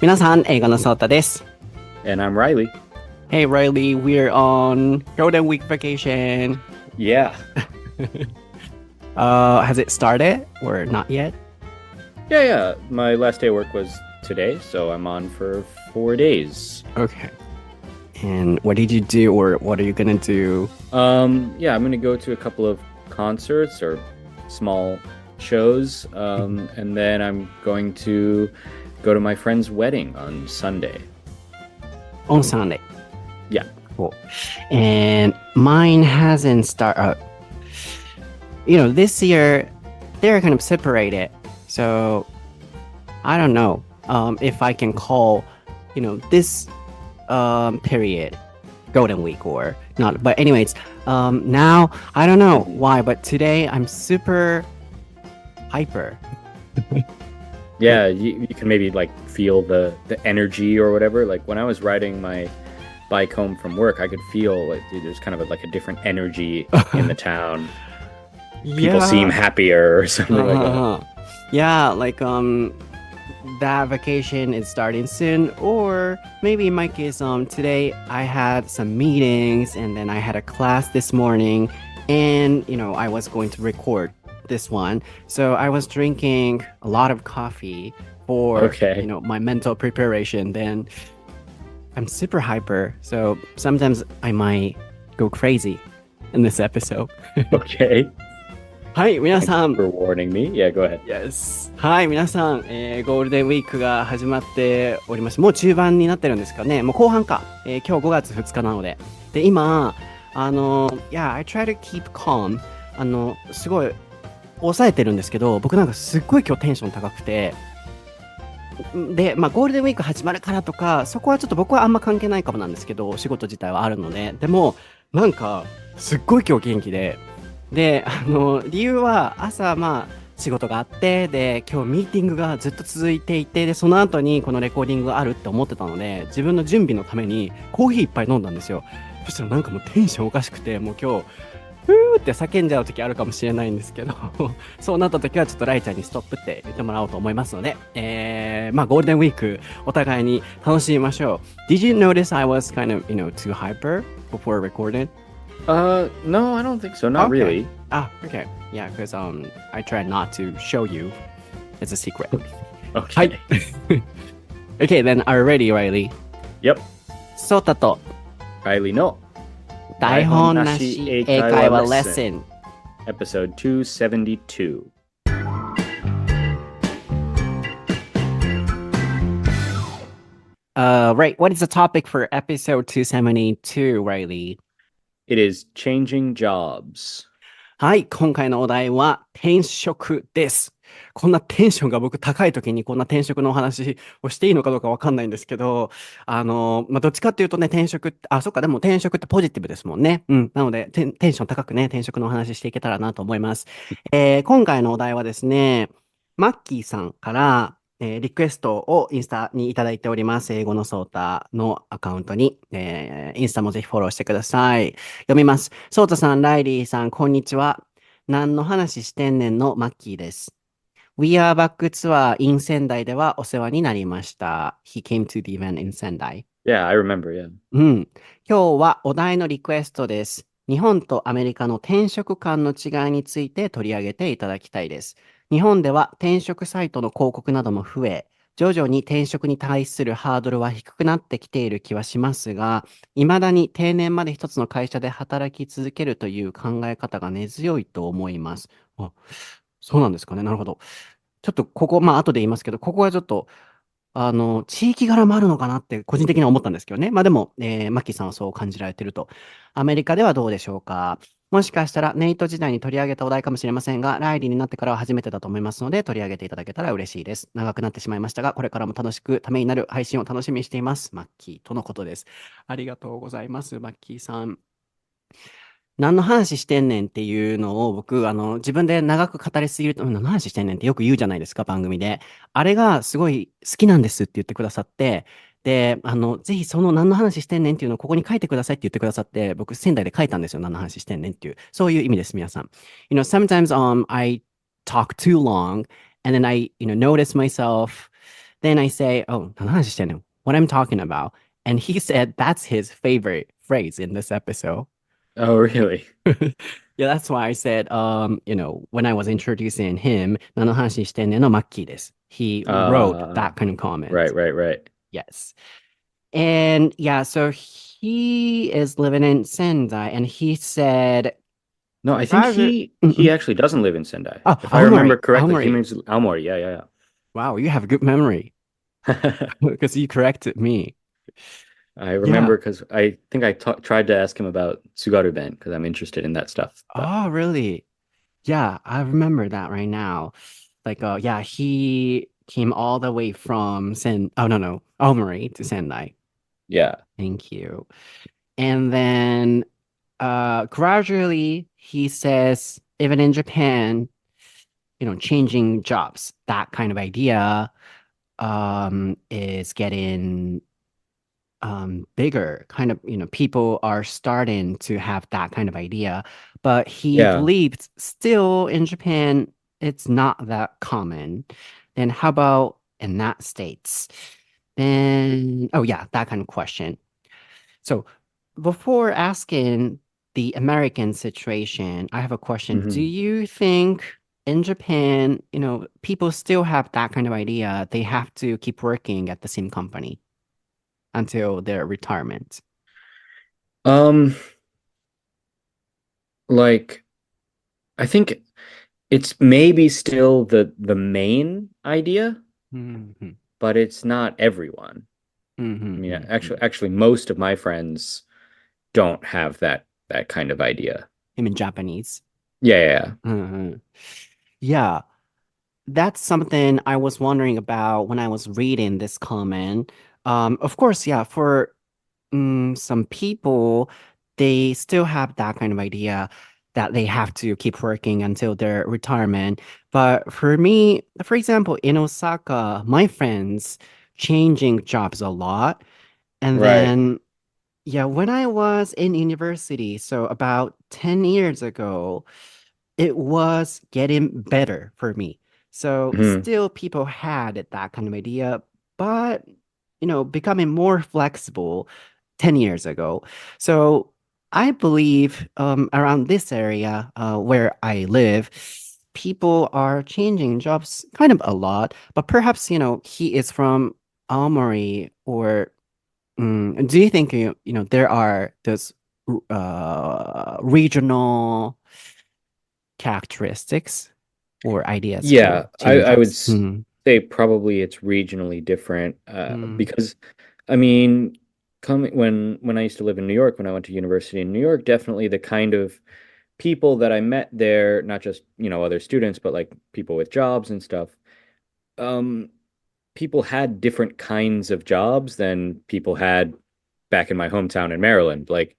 皆さん、英語のソータです。And I'm Reilly. Hey Reilly, we're on Golden Week vacation. Yeah. Has it started or not yet? Yeah. My last day of work was today, so I'm on for 4 days. Okay. And what did you do or what are you gonna do? I'm gonna go to a couple of concerts or small shows, and then I'm going to go to my friend's wedding on Sunday. On Sunday? Yeah. Cool. And mine hasn't started. This year they're kind of separated. So I don't know if I can call, this period Golden Week or not. But anyways, now I don't know why, but today I'm super hyper. Yeah, you can maybe feel the energy or whatever. Like when I was riding my bike home from work, I could feel there's kind of a different energy in the town. People seem happier or something like that. Yeah, that vacation is starting soon, or maybe in my case, today I had some meetings and then I had a class this morning, and I was going to record this one, so I was drinking a lot of coffee for my mental preparation. Then I'm super hyper, so sometimes I might go crazy in this episode. Okay. はい、皆さん。Thanks for warning me. Yeah, go ahead. Yes. はい、皆さん、ゴールデンウィークが始まっておりまして、もう中盤になってるんですかね。もう後半か。今日5月2日なので。で、今、I try to keep calm. すごい、抑えてるんですけど、僕なんかすっごい今日テンション高くて、で、ゴールデンウィーク始まるからとか、そこはちょっと僕はあんま関係ないかもなんですけど、お仕事自体はあるので、でも、なんか、すっごい今日元気で、で、理由は朝、仕事があって、で、今日ミーティングがずっと続いていて、で、その後にこのレコーディングがあるって思ってたので、自分の準備のためにコーヒーいっぱい飲んだんですよ。そしたらなんかもうテンションおかしくて、もう今日、ふーって叫んじゃう時あるかもしれないんですけどそうなった時はちょっとライちゃんにストップって言ってもらおうと思いますので、ゴールデンウィークお互いに楽しみましょう。Did you notice I was kind of, too hyper before recording? No, I don't think so. Not really. Okay. Yeah, because I try not to show you. It's a secret. Okay. Okay, then are you ready, Reilly? Yep. ソータと Reillyの台本なし英会話レッスン Episode 272. Right, what is the topic for episode 272, Reilly? It is changing jobs. はい、今回のお題は転職です。こんなテンションが僕高い時にこんな転職のお話をしていいのかどうかわかんないんですけど、どっちかっていうとね、転職って、でも転職ってポジティブですもんね。なので、テンション高くね、転職のお話していけたらなと思います。今回のお題はですね、マッキーさんから、リクエストをインスタにいただいております。英語のソータのアカウントに、インスタもぜひフォローしてください。読みます。ソータさん、ライリーさん、こんにちは。何の話してんねんのマッキーです。We are back ツアー in 仙台ではお世話になりました。He came to the event in 仙台。Yeah, I remember, yeah. 今日はお題のリクエストです。日本とアメリカの転職観の違いについて取り上げていただきたいです。日本では転職サイトの広告なども増え、徐々に転職に対するハードルは低くなってきている気はしますが、未だに定年まで一つの会社で働き続けるという考え方が根強いと思います。そうなんですかね。なるほど。ちょっとここ、後で言いますけど、ここはちょっと、地域柄もあるのかなって個人的には思ったんですけどね。でも、マッキーさんはそう感じられていると。アメリカではどうでしょうか。もしかしたらネイト時代に取り上げたお題かもしれませんが、ライリーになってからは初めてだと思いますので、取り上げていただけたら嬉しいです。長くなってしまいましたが、これからも楽しくためになる配信を楽しみにしています。マッキーとのことです。ありがとうございます、マッキーさん。何の話してんねんっていうのを僕、自分で長く語りすぎると、何の話してんねんってよく言うじゃないですか、番組で。あれがすごい好きなんですって言ってくださって、で、ぜひその何の話してんねんっていうのをここに書いてくださいって言ってくださって、僕仙台で書いたんですよ。何の話してんねんっていう。そういう意味です、皆さん。sometimes I talk too long and then I notice myself Then I say, oh, 何話してんの? What I'm talking about. And he said that's his favorite phrase in this episode. Oh, really? Yeah, that's why I said, when I was introducing him, 何の話してんねんのMakiです. He wrote that kind of comment. Right. Yes. And yeah, so he is living in Sendai, and he said, No, I think he actually doesn't live in Sendai. Oh, If I remember correctly, Aomori. he means Aomori. Yeah. Wow, you have a good memory because you corrected me. I remember because I think I tried to ask him about Tsugaru-ben because I'm interested in that stuff. But Oh, really? Yeah, I remember that right now. Like, yeah, he came all the way from Aomori to Sendai. yeah. Thank you. And then gradually he says, even in Japan, changing jobs, that kind of idea is getting bigger. Kind of, people are starting to have that kind of idea. But he Yeah. believes still in Japan, it's not that common. Then how about in that states? Then, oh yeah, that kind of question. So before asking the American situation, I have a question. Do Mhm. you think in Japan, people still have that kind of idea they have to keep working at the same company until their retirement? Like I think it's maybe still the main idea, Mm-hmm. but it's not everyone. I mean, actually, most of my friends don't have that kind of idea. Him in Japanese. Yeah. Mhm. Yeah, that's something I was wondering about when I was reading this comment. Of course, yeah, for some people, they still have that kind of idea that they have to keep working until their retirement. But for me, for example, in Osaka, my friends changing jobs a lot. And Right. then, yeah, when I was in university, so about 10 years ago, it was getting better for me. So Mhm. still people had that kind of idea, but becoming more flexible 10 years ago. So I believe around this area where I live, people are changing jobs kind of a lot, but perhaps, he is from Aomori or do you think there are those regional characteristics or ideas Yeah, for I, changing I would jobs? say probably it's regionally different Mm, because I mean, coming when I used to live in New York, when I went to university in New York, definitely the kind of people that I met there, not just, other students, but like people with jobs and stuff, um, people had different kinds of jobs than people had back in my hometown in Maryland. Like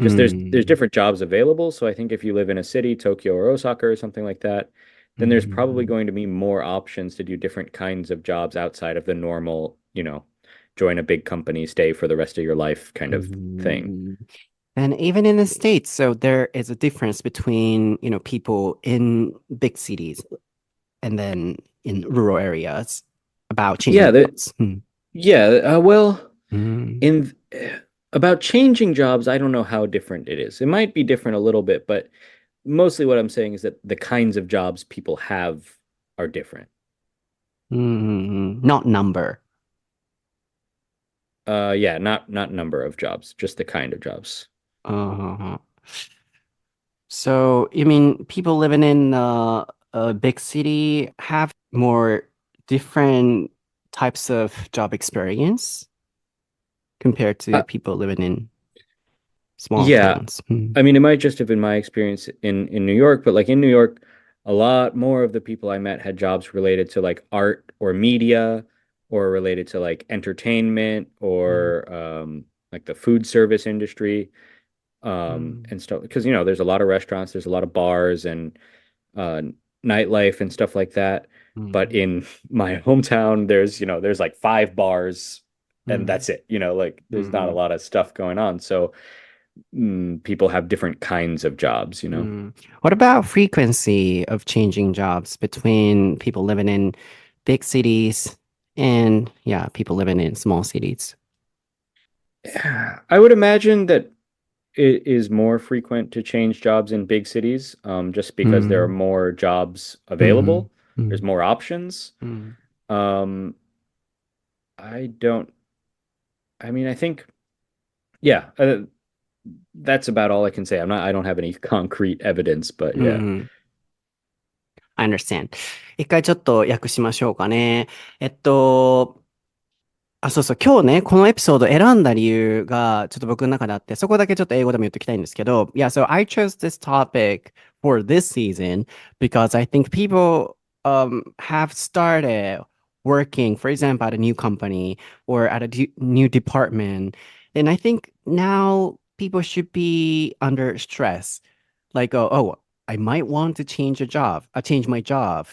just there's mm, different jobs available. So I think if you live in a city, Tokyo or Osaka or something like that, then there's probably mm, going to be more options to do different kinds of jobs outside of the normal, join a big company, stay for the rest of your life kind of thing. mm. And even in the States, so there is a difference between, people in big cities and then in rural areas about Yeah, changing jobs. well, Mm, in about changing jobs, I don't know how different it is. It might be different a little bit, but mostly what I'm saying is that the kinds of jobs people have are different. not number. Yeah, not number of jobs, just the kind of jobs. Uh-huh. So, you mean people living in a big city have more different types of job experience compared to Uh, people living in small yeah, towns? I mean, it might just have been my experience in New York, but like in New York, a lot more of the people I met had jobs related to like art or media or related to like entertainment Mm, or like the food service industry mm, and stuff. Because, there's a lot of restaurants, there's a lot of bars and uh, nightlife and stuff like that. But mm, in my hometown, there's like five bars and mm, that's it. Like there's not a mm, lot of stuff going on. So people have different kinds of jobs. mm. What about frequency of changing jobs between people living in big cities and yeah, people living in small cities. Yeah, I would imagine that it is more frequent to change jobs in big cities, just because there are Mm, more jobs mm, available. There's mm, more options. mm. Um, I don't, I mean, I think, yeah, that's about all I can say. I don't have any concrete evidence, but yeah. I understand. 一回ちょっと訳しましょうかね。えっと、そうそう、今日ね、このエピソード選んだ理由が、ちょっと僕の中であって、そこだけちょっと英語でも言っておきたいんですけど、Yeah, so I chose this topic for this season because I think people have started working, for example, at a new company or at a new department. And I think now people should be under stress. Like, oh, I might want to change a job, change my job.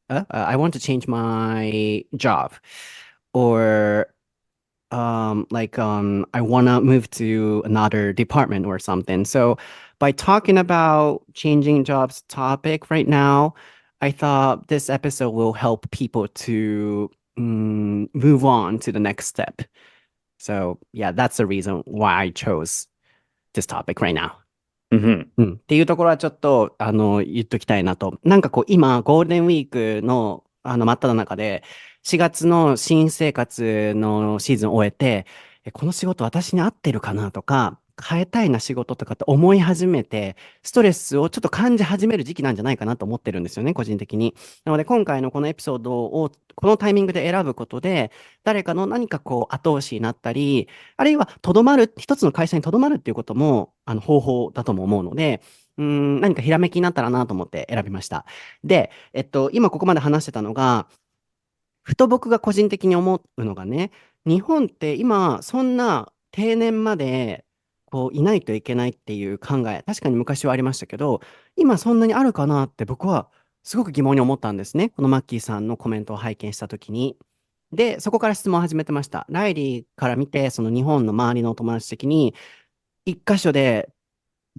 I want to change my job. Or I want to move to another department or something. So by talking about changing jobs topic right now, I thought this episode will help people to move on to the next step. So yeah, that's the reason why I chose this topic right now. Hmm. っていうところはちょっと、言っときたいなと。なんかこう、今、ゴールデンウィークの、真っ只中で、4月の新生活のシーズンを終えて、この仕事私に合ってるかなとか、変えたいな仕事とかって思い始めて、ストレスをちょっと感じ始める時期なんじゃないかなと思ってるんですよね、個人的に。なので、今回のこのエピソードを、このタイミングで選ぶことで、誰かの何かこう、後押しになったり、あるいは、とどまる、一つの会社にとどまるっていうことも、方法だとも思うので、何かひらめきになったらなと思って選びました。で、今ここまで話してたのが、ふと僕が個人的に思うのがね、日本って今、そんな定年まで、こう、いないといけないっていう考え、確かに昔はありましたけど、今そんなにあるかなって僕はすごく疑問に思ったんですね。このマッキーさんのコメントを拝見したときに。で、そこから質問を始めてました。ライリーから見て、その日本の周りのお友達的に、一箇所で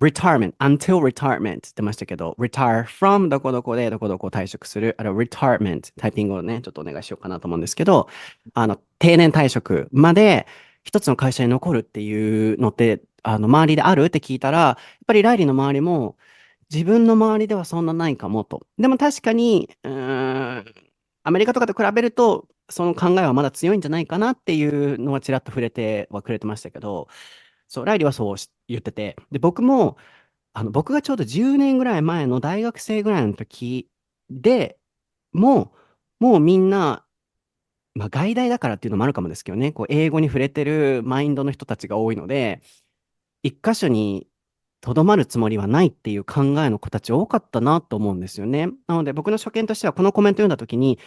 retirement, until retirement って言ってましたけど、retire from どこどこでどこどこを退職する、retirement、タイピングをね、ちょっとお願いしようかなと思うんですけど、定年退職まで一つの会社に残るっていうのって、周りであるって聞いたら、やっぱりライリーの周りも、自分の周りではそんなないかもと。でも確かに、アメリカとかと比べると、その考えはまだ強いんじゃないかなっていうのはちらっと触れてはくれてましたけど、そう、ライリーはそう言ってて、で、僕も、僕がちょうど10年ぐらい前の大学生ぐらいの時でももうみんな、まあ、外大だからっていうのもあるかもですけどね、こう英語に触れてるマインドの人たちが多いので、一箇所にとどまるつもりはないっていう考えの子たち多かったなと思うんですよね。なので僕の所見としてはこのコメント読んだ時に、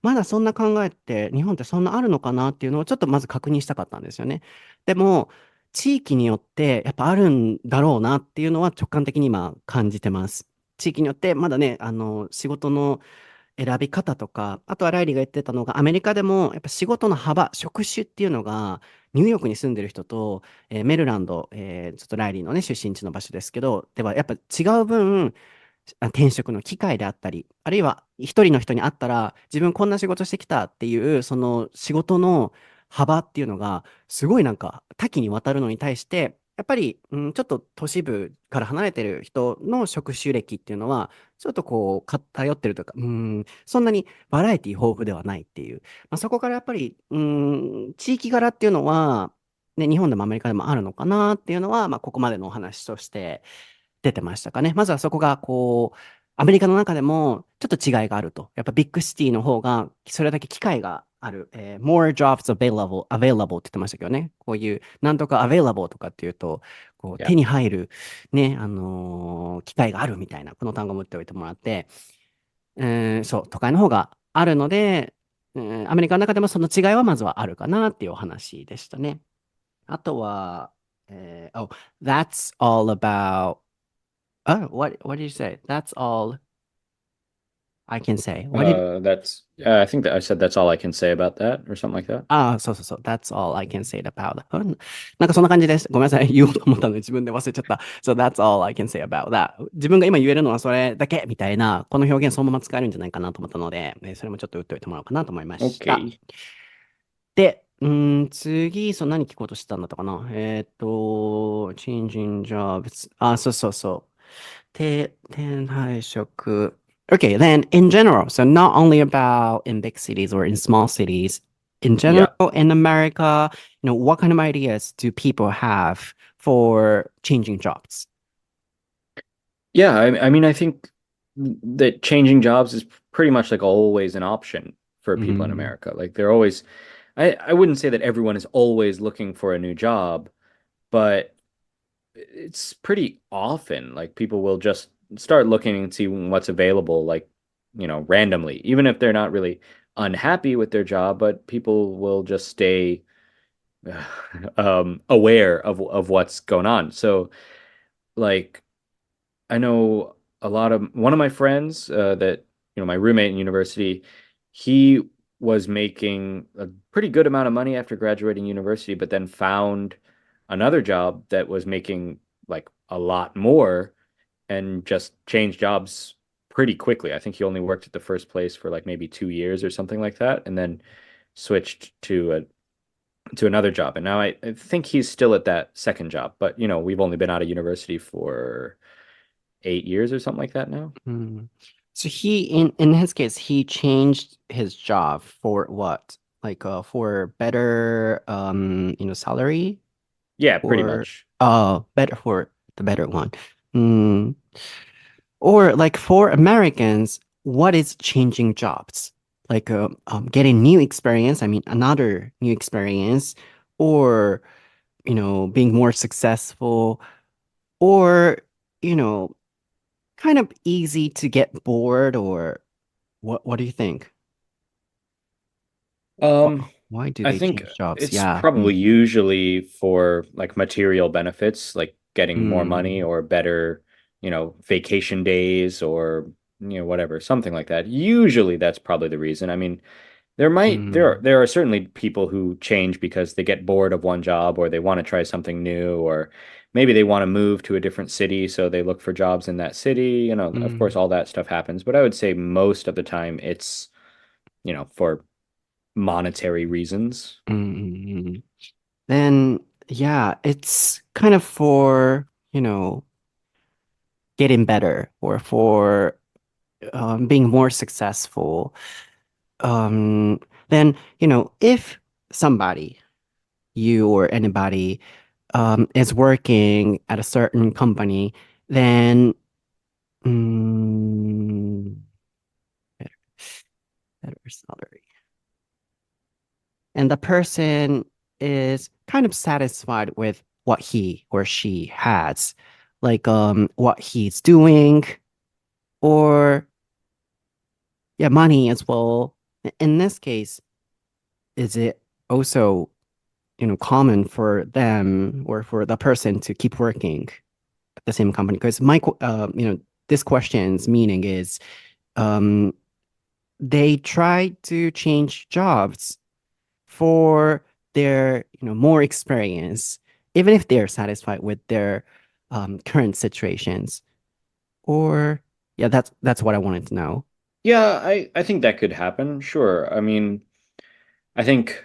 まだそんな考えって日本ってそんなあるのかなっていうのをちょっとまず確認したかったんですよね。でも、地域によってやっぱあるんだろうなっていうのは直感的に今感じてます。地域によってまだね、仕事の選び方とか、あとはライリーが言ってたのが、アメリカでもやっぱ仕事の幅、職種っていうのが、ニューヨークに住んでる人と、メルランド、ちょっとライリーのね、出身地の場所ですけど、ではやっぱ違う分、転職の機会であったり、あるいは一人の人に会ったら、自分こんな仕事してきたっていう、その仕事の幅っていうのが、すごいなんか多岐にわたるのに対して、やっぱり、ちょっと都市部から離れてる人の職種歴っていうのは、ちょっとこう、偏ってるというか、そんなにバラエティ豊富ではないっていう。まあ、そこからやっぱり、地域柄っていうのは、ね、日本でもアメリカでもあるのかなっていうのは、まあ、ここまでのお話として出てましたかね。まずはそこが、こう、アメリカの中でもちょっと違いがあると。やっぱビッグシティの方が、それだけ機会がある。more jobs available って言ってましたけどね。こういう、なんとか available とかっていうと、こう Yeah. 手に入る、ね、機会があるみたいな、この単語を持っておいてもらって、そう、都会の方があるので、アメリカの中でもその違いはまずはあるかなっていうお話でしたね。あとは、that's all about what did you say? That's all I can say? What did That's I think that I said that's all I can say about that or something like that. ああ、そうそうそう。That's all I can say about that. なんかそんな感じです。ごめんなさい。言おうと思ったので自分で忘れちゃった。So that's all I can say about that. 自分が今言えるのはそれだけみたいな、この表現そのまま使えるんじゃないかなと思ったので、それもちょっと打っておいてもらおうかなと思いました。Okay. で、次、何聞こうとしてたんだったかなchanging jobs. あ、そうそうそう。転配職。Okay, then in general, so not only about in big cities or in small cities, in general Yeah. in America, what kind of ideas do people have for changing jobs? Yeah, I mean, I think that changing jobs is pretty much like always an option for people in Mm, America. Like they're always, I wouldn't say that everyone is always looking for a new job, but it's pretty often like people will just start looking and see what's available, like, randomly, even if they're not really unhappy with their job, but people will just stay aware of what's going on. So, like, I know a lot of one of my friends that my roommate in university, he was making a pretty good amount of money after graduating university, but then found another job that was making like a lot more and just changed jobs pretty quickly. I think he only worked at the first place for like maybe 2 years or something like that, and then switched to another job. And now I think he's still at that second job, but we've only been out of university for 8 years or something like that now. mm. So he, in his case, he changed his job for what? Like for better salary Yeah, pretty or much. better for the better one. Mm. Or like for Americans, what is changing jobs? Like getting new experience, I mean another new experience, or being more successful, or you know, kind of easy to get bored, or what do you think? Wh- Um, Why do I they think change jobs? it's Yeah. probably usually for like material benefits, like getting more money Mm, or better, vacation days or whatever, something like that. Usually that's probably the reason. I mean, mm, there are certainly people who change because they get bored of one job or they want to try something new or maybe they want to move to a different city, so they look for jobs in that city. Of course mm, all that stuff happens, but I would say most of the time it's, for monetary reasons. mm. Then yeah, it's kind of for, getting better or for being more successful. Um, then, if somebody, you or anybody, is working at a certain company, then mm, better, better salary. And the person is kind of satisfied with what he or she has, like what he's doing, or yeah, money as well. In this case, is it also, common for them or for the person to keep working at the same company? Because this question's meaning is, um, they try to change jobs for their, more experience, even if they're satisfied with their current situations. Or yeah, that's what I wanted to know. Yeah, I think that could happen. Sure. I mean, I think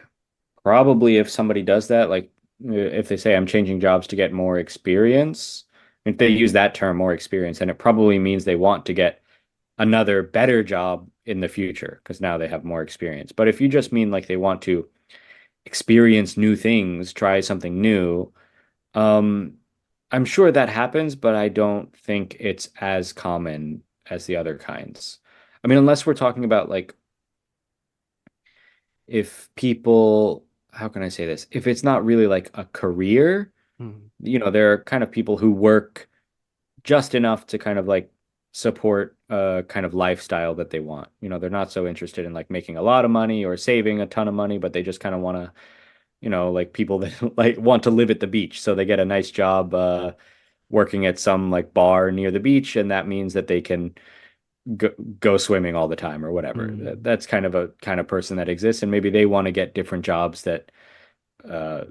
probably if somebody does that, like if they say I'm changing jobs to get more experience, if they use that term more experience, then it probably means they want to get another better job in the future because now they have more experience. But if you just mean like they want to experience new things, try something new, um, I'm sure that happens, but I don't think it's as common as the other kinds. I mean, unless we're talking about like if people, how can I say this? If it's not really like a career, Mm, there are kind of people who work just enough to kind of like support a kind of lifestyle that they want. They're not so interested in like making a lot of money or saving a ton of money, but they just kind of want to, like people that like want to live at the beach. So they get a nice job working at some like bar near the beach, and that means that they can go, go swimming all the time or whatever. Mm, That's kind of a kind of person that exists, and maybe they want to get different jobs that, uh,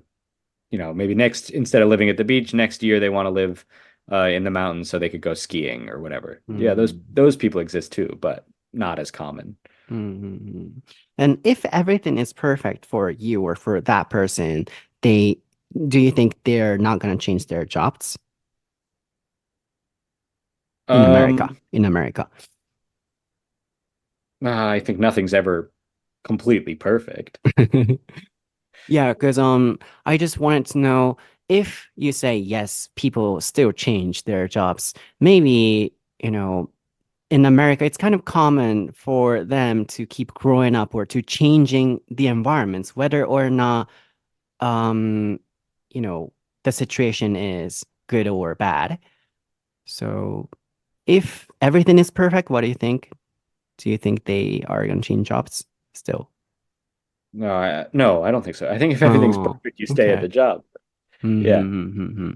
maybe next instead of living at the beach, next year they want to live in the mountains so they could go skiing or whatever. Yeah, those mm, those people exist too, but not as common. mm. And if everything is perfect for you or for that person, they do you think they're not going to change their jobs in America? Um, In America. I think nothing's ever completely perfect. Yeah, because I just wanted to know if you say yes, people still change their jobs. Maybe, in America, it's kind of common for them to keep growing up or to changing the environments, whether or not um, you know, the situation is good or bad. So if everything is perfect, what do you think? Do you think they are going to change jobs still? No, I don't think so. I think if everything's Oh, perfect, you stay at okay. the job. Yeah, Mm-hmm.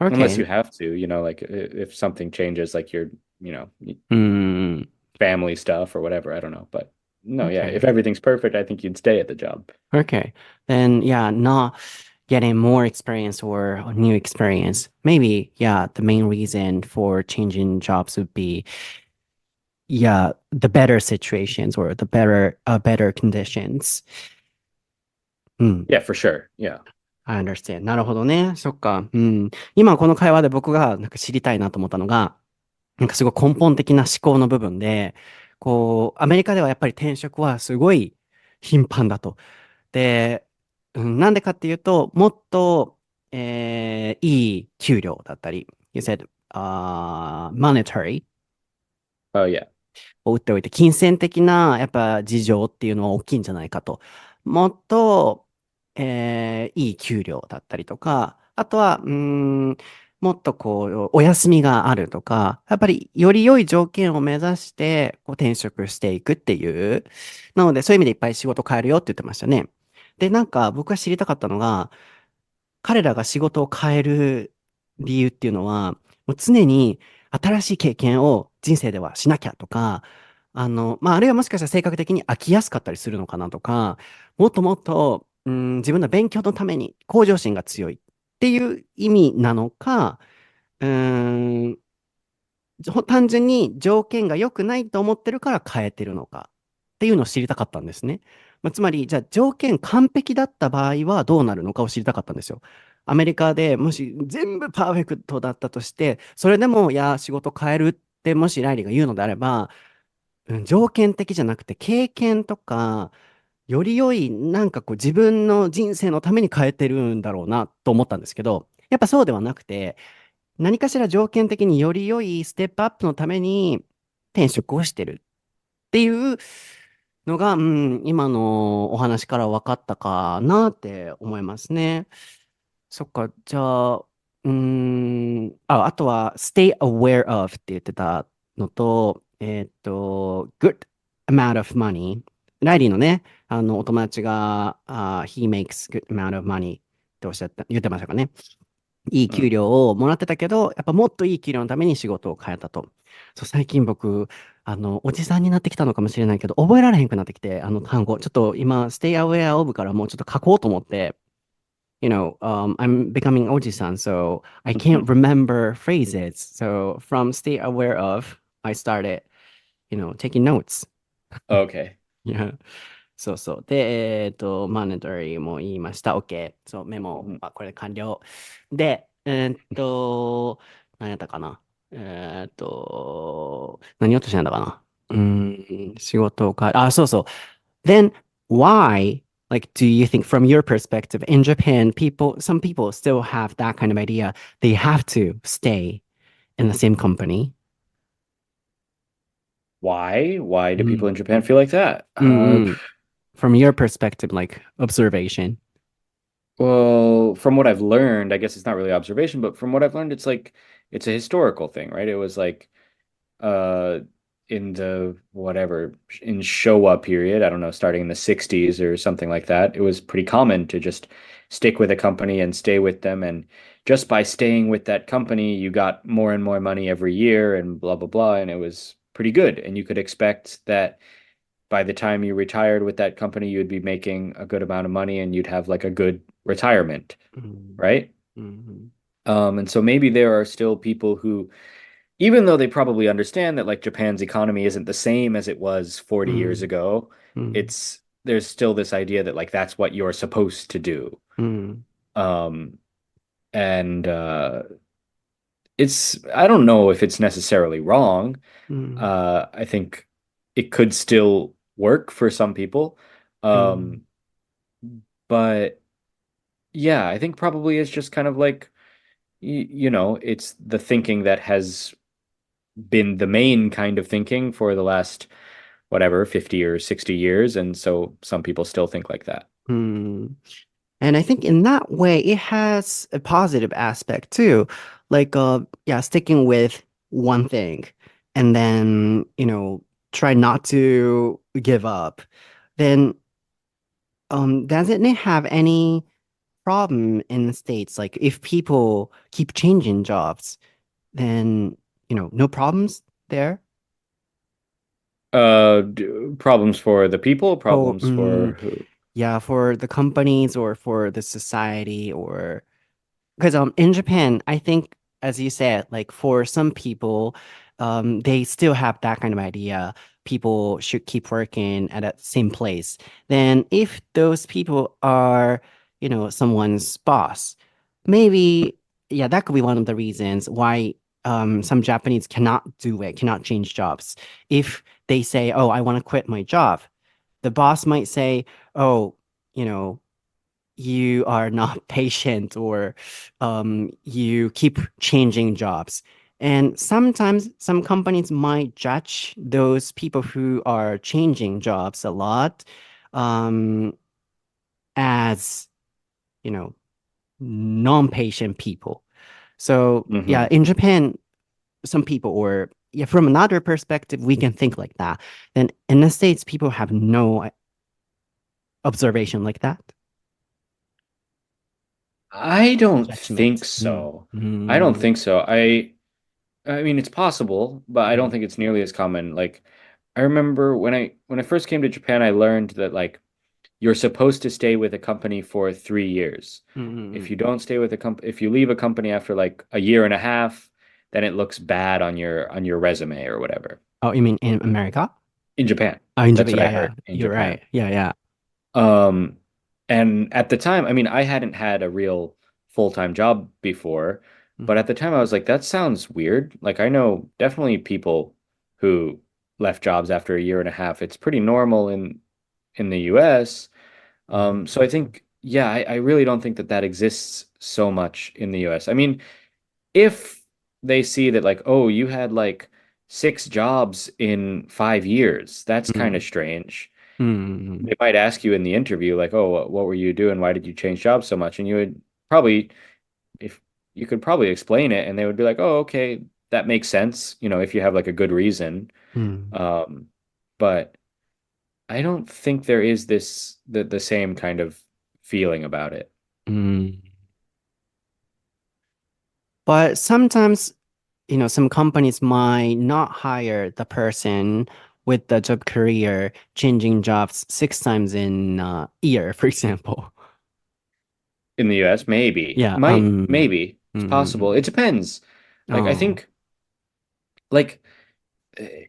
unless Okay. you have to, like if something changes, like your, you know, Mm, family stuff or whatever. I don't know, but no, yeah, okay. if everything's perfect, I think you'd stay at the job. Okay. Then, yeah, not getting more experience or a new experience. Maybe, yeah, the main reason for changing jobs would be, yeah, the better situations or the better conditions. うん。Yeah, for sure. Yeah. I understand. なるほどね。そっか。うん。今この会話で僕がなんか知りたいなと思ったのが、なんかすごい根本的な思考の部分で、アメリカではやっぱり転職はすごい頻繁だと。で、なんでかっていうと、もっと、いい給料だったり、You said, monetary Oh, yeah. を打っておいて、金銭的なやっぱ事情っていうのは大きいんじゃないかと。もっと、いい給料だったりとか、あとは、もっとお休みがあるとか、やっぱりより良い条件を目指して、転職していくっていう。なので、そういう意味でいっぱい仕事変えるよって言ってましたね。で、なんか僕が知りたかったのが、彼らが仕事を変える理由っていうのは、もう常に新しい経験を人生ではしなきゃとか、あるいはもしかしたら性格的に飽きやすかったりするのかなとか、もっともっと、自分の勉強のために向上心が強いっていう意味なのか、うーん、単純に条件が良くないと思ってるから変えてるのかっていうのを知りたかったんですね。つまり、じゃあ条件完璧だった場合はどうなるのかを知りたかったんですよ。アメリカでもし全部パーフェクトだったとして、それでも、いや、仕事変えるってもしライリーが言うのであれば、条件的じゃなくて経験とか、より良い、なんか自分の人生のために変えてるんだろうなと思ったんですけど、やっぱそうではなくて、何かしら条件的により良いステップアップのために転職をしてるっていうのが、今のお話から分かったかなって思いますね。そっか、じゃあ、あとは、stay aware of って言ってたのと、good amount of money。ライリーのね、お友達が、he makes good amount of money って言ってましたかね。いい給 Mm. 料をもらってたけど、やっぱもっといい給料のために仕事を変えたと。そう、最近僕、おじさんになってきたのかもしれないけど、覚えられへんくなってきて、単語。ちょっと今、stay aware of からもうちょっと書こうと思って、I'm becoming おじさん, so I can't remember phrases. So from stay aware of, I started, taking notes. Okay. Yeah. そうそう。で、マネタリーも言いました。OK。そう、メモ、Mhm. これで完了。で、何やったかな。何をとしてんだかな。仕事を変え、そうそう。Then, why, like, do you think from your perspective, in Japan, some people still have that kind of idea. They have to stay in the same company. Why? Why do people in うん。Japan feel like that? うんうん。From your perspective, like, observation. Well, from what I've learned, I guess it's not really observation, but from what I've learned, it's like it's a historical thing, right? It was like uh in the whatever in Showa period, I don't know, starting in the 60s or something like that, it was pretty common to just stick with a company and stay with them. And just by staying with that company, you got more and more money every year and blah blah blah. And it was pretty good, and you could expect that by the time you retired with that company, you'd be making a good amount of money and you'd have like a good retirement, Mm, right? mhm, And so maybe there are still people who, even though they probably understand that like Japan's economy isn't the same as it was 40 years mm, ago, mm, it's there's still this idea that like that's what you're supposed to do. mm, Um, and it's I don't know if it's necessarily wrong. mm, I think it could still work for some people. mm, Um, but yeah, I think probably it's just kind of like it's the thinking that has been the main kind of thinking for the last whatever 50 or 60 years, and so some people still think like that. mm. And I think in that way, it has a positive aspect too. Like, yeah, sticking with one thing and then, try not to give up. Then, doesn't it have any problem in the States? Like, if people keep changing jobs, then, no problems there? Problems for the people, Oh, problems for who? yeah, for the companies or for the society or because in Japan, I think as you said, like for some people, they still have that kind of idea. People should keep working at that same place. Then if those people are, someone's boss, maybe yeah, that could be one of the reasons why some Japanese cannot do it, cannot change jobs. If they say, "Oh, I want to quit my job," the boss might say, "Oh, you know." You are not patient or you keep changing jobs. And sometimes some companies might judge those people who are changing jobs a lot um, as, you know, non-patient people. So yeah, Hmm. in Japan, some people or yeah, from another perspective, we can think like that. Then in the States, people have no observation like that. I don't think Judgment. so. I don't Mm. think so. I mean it's possible, but I don't Mm. think it's nearly as common. Like I remember when I first came to Japan, I learned that like you're supposed to stay with a company for 3 years. If Mm. you don't stay with a company, if you leave a company after like a year and a half, then it looks bad on your resume or whatever. Oh, you mean in America? In Japan. Oh, in That's Japan. what I Yeah, yeah. heard in You're Japan. right. Yeah, yeah. Um, and at the time, I mean, I hadn't had a real full-time job before, but Mm. at the time I was like, that sounds weird. Like I know definitely people who left jobs after a year and a half. It's pretty normal in the US. So I think, yeah, I really don't think that that exists so much in the US. I mean, if they see that like, oh, you had like 6 jobs in 5 years, that's kind Mm. of strange. Mm. They might ask you in the interview, like, oh, what were you doing? Why did you change jobs so much? And you would probably, if you could probably explain it, and they would be like, oh, okay, that makes sense, if you have like a good reason. Mm. Um, but I don't think there is the same kind of feeling about it. Mm. But sometimes, some companies might not hire the person with the job career changing jobs 6 times in a year, for example. In the US, maybe. Yeah. Maybe. It's possible. It depends. Like I Oh. think like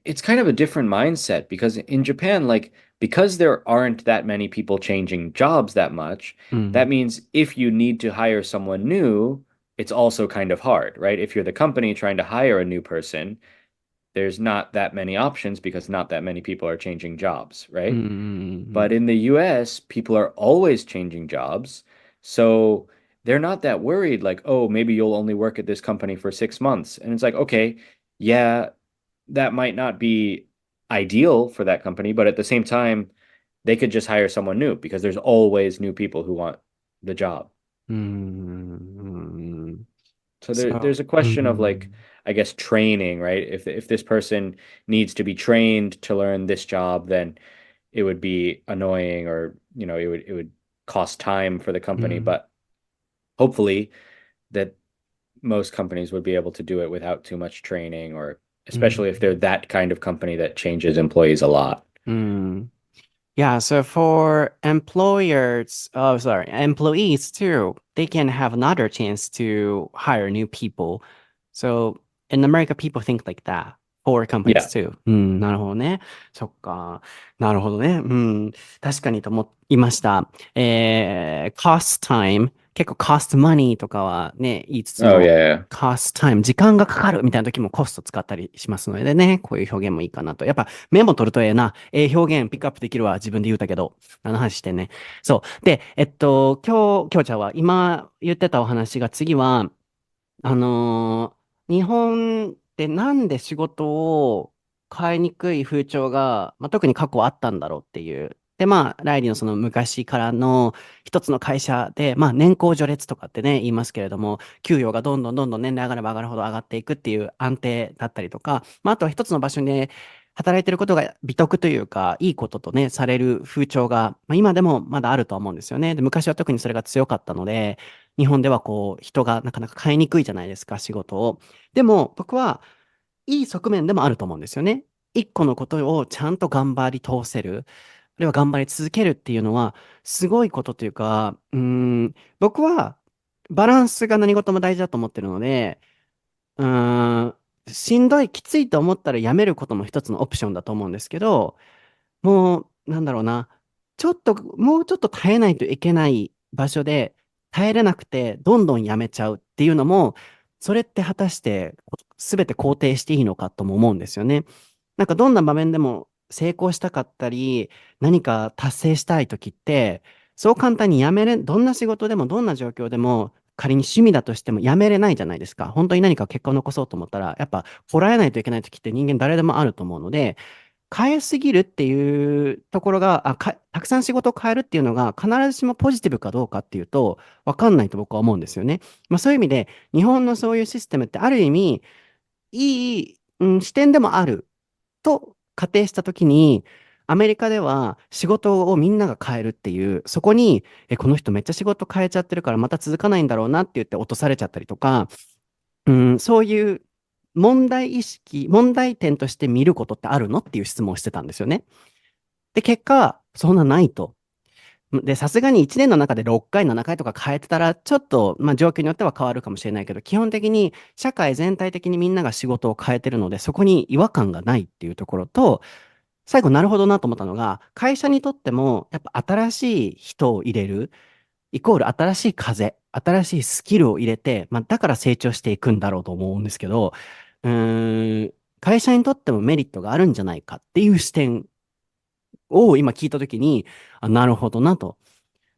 it's kind of a different mindset because in Japan, like because there aren't that many people changing jobs that much, that Mm. means if you need to hire someone new, it's also kind of hard, right? If you're the company trying to hire a new person, there's not that many options because not that many people are changing jobs, right? Mm. But in the US, people are always changing jobs. So they're not that worried, like, oh, maybe you'll only work at this company for 6 months. And it's like, okay, yeah, that might not be ideal for that company, but at the same time, they could just hire someone new because there's always new people who want the job. Mm. So So, there's a question of like, I guess training, right? If this person needs to be trained to learn this job, then it would be annoying or, it would cost time for the company. mm. But hopefully that most companies would be able to do it without too much training or especially if they're that kind of company that changes employees a lot. Yeah, so for employees too, they can have another chance to hire new people. So in America, people think like that for companies Yeah. too. なるほどね。そっか。なるほどね。確かにと思いました。cost time、結構 cost money とかはね、言いつつ Oh, も、yeah, cost time、時間がかかるみたいな時もコスト使ったりしますのでね、こういう表現もいいかなと。やっぱメモ取るとええな。表現ピックアップできるわ。自分で言うたけど。あの話してね。そう。で、今日ちゃんは今言ってたお話が次は、日本ってなんで仕事を変えにくい風潮が、特に過去あったんだろうっていう。で、ライリーのその昔からの一つの会社で、年功序列とかってね、言いますけれども、給与がどんどんどんどん年齢上がれば上がるほど上がっていくっていう安定だったりとか、あとは一つの場所に働いてることが美徳というか、いいこととね、される風潮が、今でもまだあると思うんですよね。で、昔は特にそれが強かったので、日本ではこう、人がなかなか変えにくいじゃないですか、仕事を。でも、僕はいい側面でもあると思うんですよね。一個のことをちゃんと頑張り通せる。あるいは頑張り続けるっていうのは、すごいことというか、僕はバランスが何事も大事だと思ってるので、うーん、しんどい、きついと思ったらやめることも一つのオプションだと思うんですけど、もう、なんだろうな、もうちょっと耐えないといけない場所で、耐えれなくて、どんどんやめちゃうっていうのも、それって果たして全て肯定していいのかとも思うんですよね。なんかどんな場面でも成功したかったり、何か達成したいときって、そう簡単にどんな仕事でもどんな状況でも、仮に趣味だとしてもやめれないじゃないですか。本当に何か結果を残そうと思ったら、やっぱこらえないといけないときって人間誰でもあると思うので、変えすぎるっていうところが、たくさん仕事を変えるっていうのが必ずしもポジティブかどうかっていうと、わかんないと僕は思うんですよね。そういう意味で、日本のそういうシステムってある意味、いい、視点でもあると仮定したときに、アメリカでは仕事をみんなが変えるっていう、そこに、この人めっちゃ仕事変えちゃってるからまた続かないんだろうなって言って落とされちゃったりとか、そういう問題点として見ることってあるのっていう質問をしてたんですよね。で、結果、そんなないと。で、さすがに1年の中で6回、7回とか変えてたら、ちょっと、状況によっては変わるかもしれないけど、基本的に社会全体的にみんなが仕事を変えてるので、そこに違和感がないっていうところと、最後なるほどなと思ったのが、会社にとっても、やっぱ新しい人を入れる、イコール新しい風、新しいスキルを入れて、だから成長していくんだろうと思うんですけど、会社にとってもメリットがあるんじゃないかっていう視点を今聞いたときに、なるほどなと。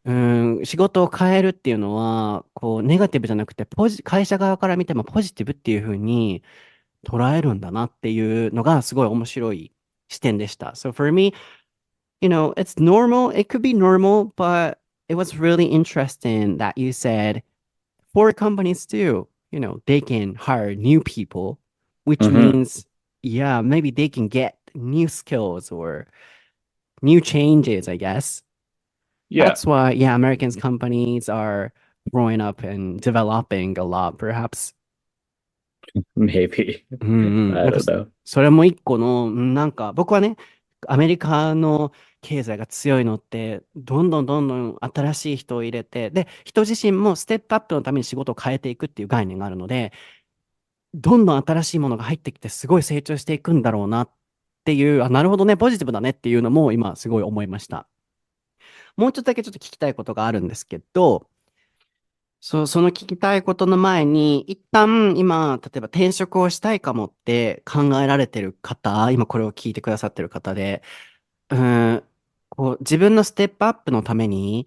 仕事を変えるっていうのは、こう、ネガティブじゃなくて、会社側から見てもポジティブっていうふうに捉えるんだなっていうのがすごい面白い視点でした。So for me, it's normal. It could be normal, but it was really interesting that you said for companies too, they can hire new people, which hmm means, yeah, maybe they can get new skills or new changes, I guess. Yeah, That's why, yeah, Americans companies are growing up and developing a lot, perhaps. maybe. なん I か don't know. それも一個の、なんか僕はね、アメリカの経済が強いのって、どんどんどんどん新しい人を入れて、で、人自身もステップアップのために仕事を変えていくっていう概念があるので、どんどん新しいものが入ってきて、すごい成長していくんだろうなっていう、なるほどね、ポジティブだねっていうのも今すごい思いました。もうちょっとだけちょっと聞きたいことがあるんですけど、その聞きたいことの前に、一旦今、例えば転職をしたいかもって考えられてる方、今これを聞いてくださってる方で、うーん、こう自分のステップアップのために、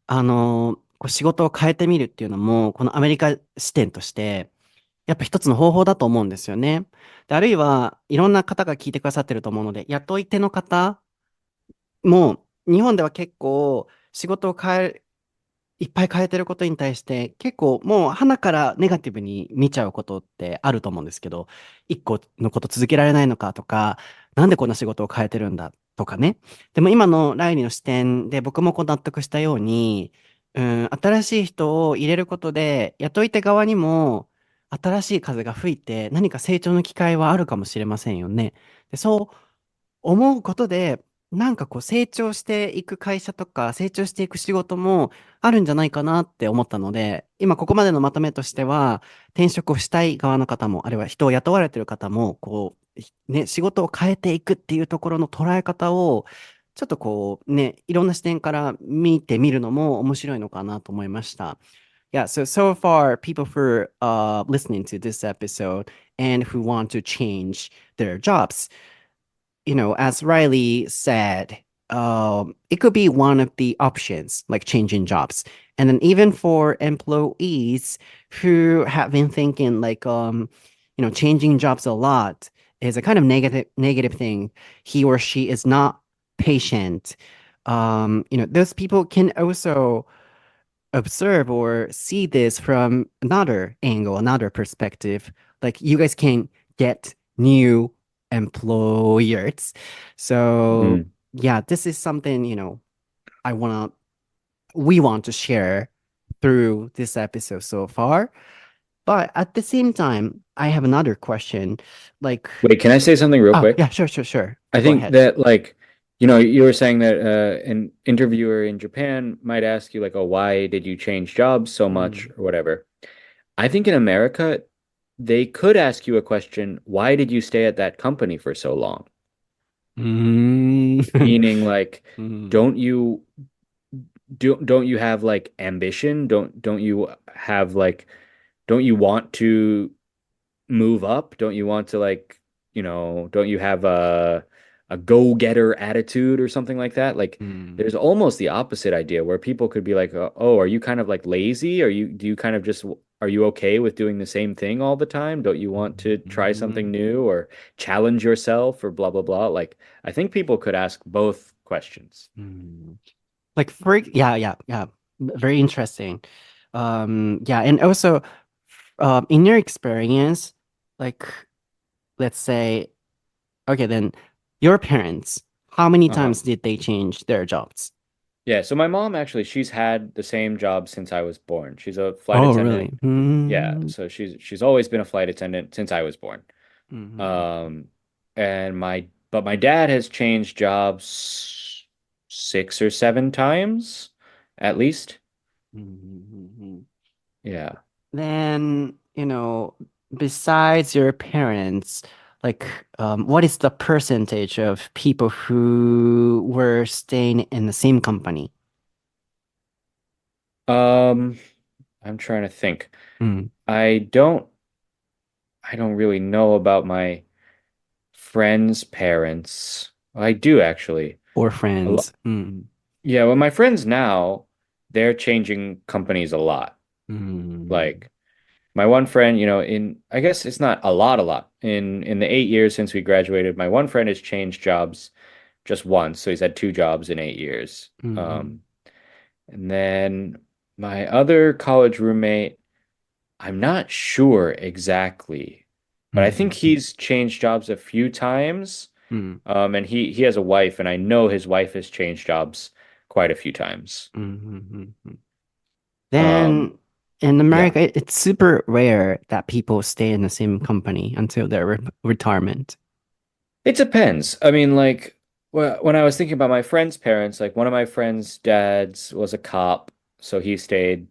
こう仕事を変えてみるっていうのも、このアメリカ視点として、やっぱ一つの方法だと思うんですよね。で、あるいは、いろんな方が聞いてくださってると思うので、雇い手の方も、日本では結構仕事をいっぱい変えてることに対して、結構もう鼻からネガティブに見ちゃうことってあると思うんですけど、一個のこと続けられないのかとか、なんでこんな仕事を変えてるんだとかね。でも今のライリーの視点で僕もこう納得したように、新しい人を入れることで、雇い手側にも、新しい風が吹いて何か成長の機会はあるかもしれませんよね。で、そう思うことで、なんかこう成長していく会社とか成長していく仕事もあるんじゃないかなって思ったので、今ここまでのまとめとしては、転職をしたい側の方も、あるいは人を雇われてる方も、こう、ね、仕事を変えていくっていうところの捉え方を、ちょっとこうね、いろんな視点から見てみるのも面白いのかなと思いました。Yeah, so far, people who are listening to this episode and who want to change their jobs, as Riley said, it could be one of the options, like changing jobs. And then even for employees who have been thinking like, changing jobs a lot is a kind of negative thing. He or she is not patient. Those people can also observe or see this from another angle, another perspective. Like you guys can get new employers. So Mm. yeah, this is something, we want to share through this episode so far. But at the same time, I have another question. Like, Wait, can I say something real quick? yeah, sure. I Go think ahead. that like, you were saying that an interviewer in Japan might ask you like, "Oh, why did you change jobs so much?" Mm. or whatever. I think in America, they could ask you a question, "Why did you stay at that company for so long?" Mm. Meaning like, Mm. don't you don't you have like ambition? Don't you have like don't you want to move up? Don't you want to like, don't you have a go-getter attitude or something like that? Like Mm. there's almost the opposite idea where people could be like, "Oh, are you kind of like lazy? Do you kind of just are you okay with doing the same thing all the time? Don't you want to try something Mm. new or challenge yourself or blah blah blah?" Like I think people could ask both questions. Mm. Like yeah. Very interesting. Yeah, and also, in your experience, like, let's say, okay, then your parents, how many Uh-huh. times did they change their jobs? Yeah, so my mom actually she's had the same job since I was born. She's a flight Oh, attendant. really? Yeah, Mm. so she's always been a flight attendant since I was born. Mhm. Um, and my dad has changed jobs 6 or 7 times at least. Mhm. Yeah. Then, besides your parents, like, what is the percentage of people who were staying in the same company? Um, I'm trying to think. Mm. I don't I don't really know about my friends' parents. I do actually. Or A lo friends? Mm. Yeah, well, my friends now, they're changing companies a lot. Mm. Like my one friend, in I guess it's not a lot. In the 8 years since we graduated, my one friend has changed jobs just once, so he's had 2 jobs in 8 years. Mhm. And then my other college roommate, I'm not sure exactly, but I think Mhm. he's changed jobs a few times. Mm. And he has a wife, and I know his wife has changed jobs quite a few times. Mhm. Um, Then in yeah. America, it's super rare that people stay in the same company until their retirement. It depends. I mean, like, when I was thinking about my friend's parents, like one of my friend's dads was a cop, so he stayed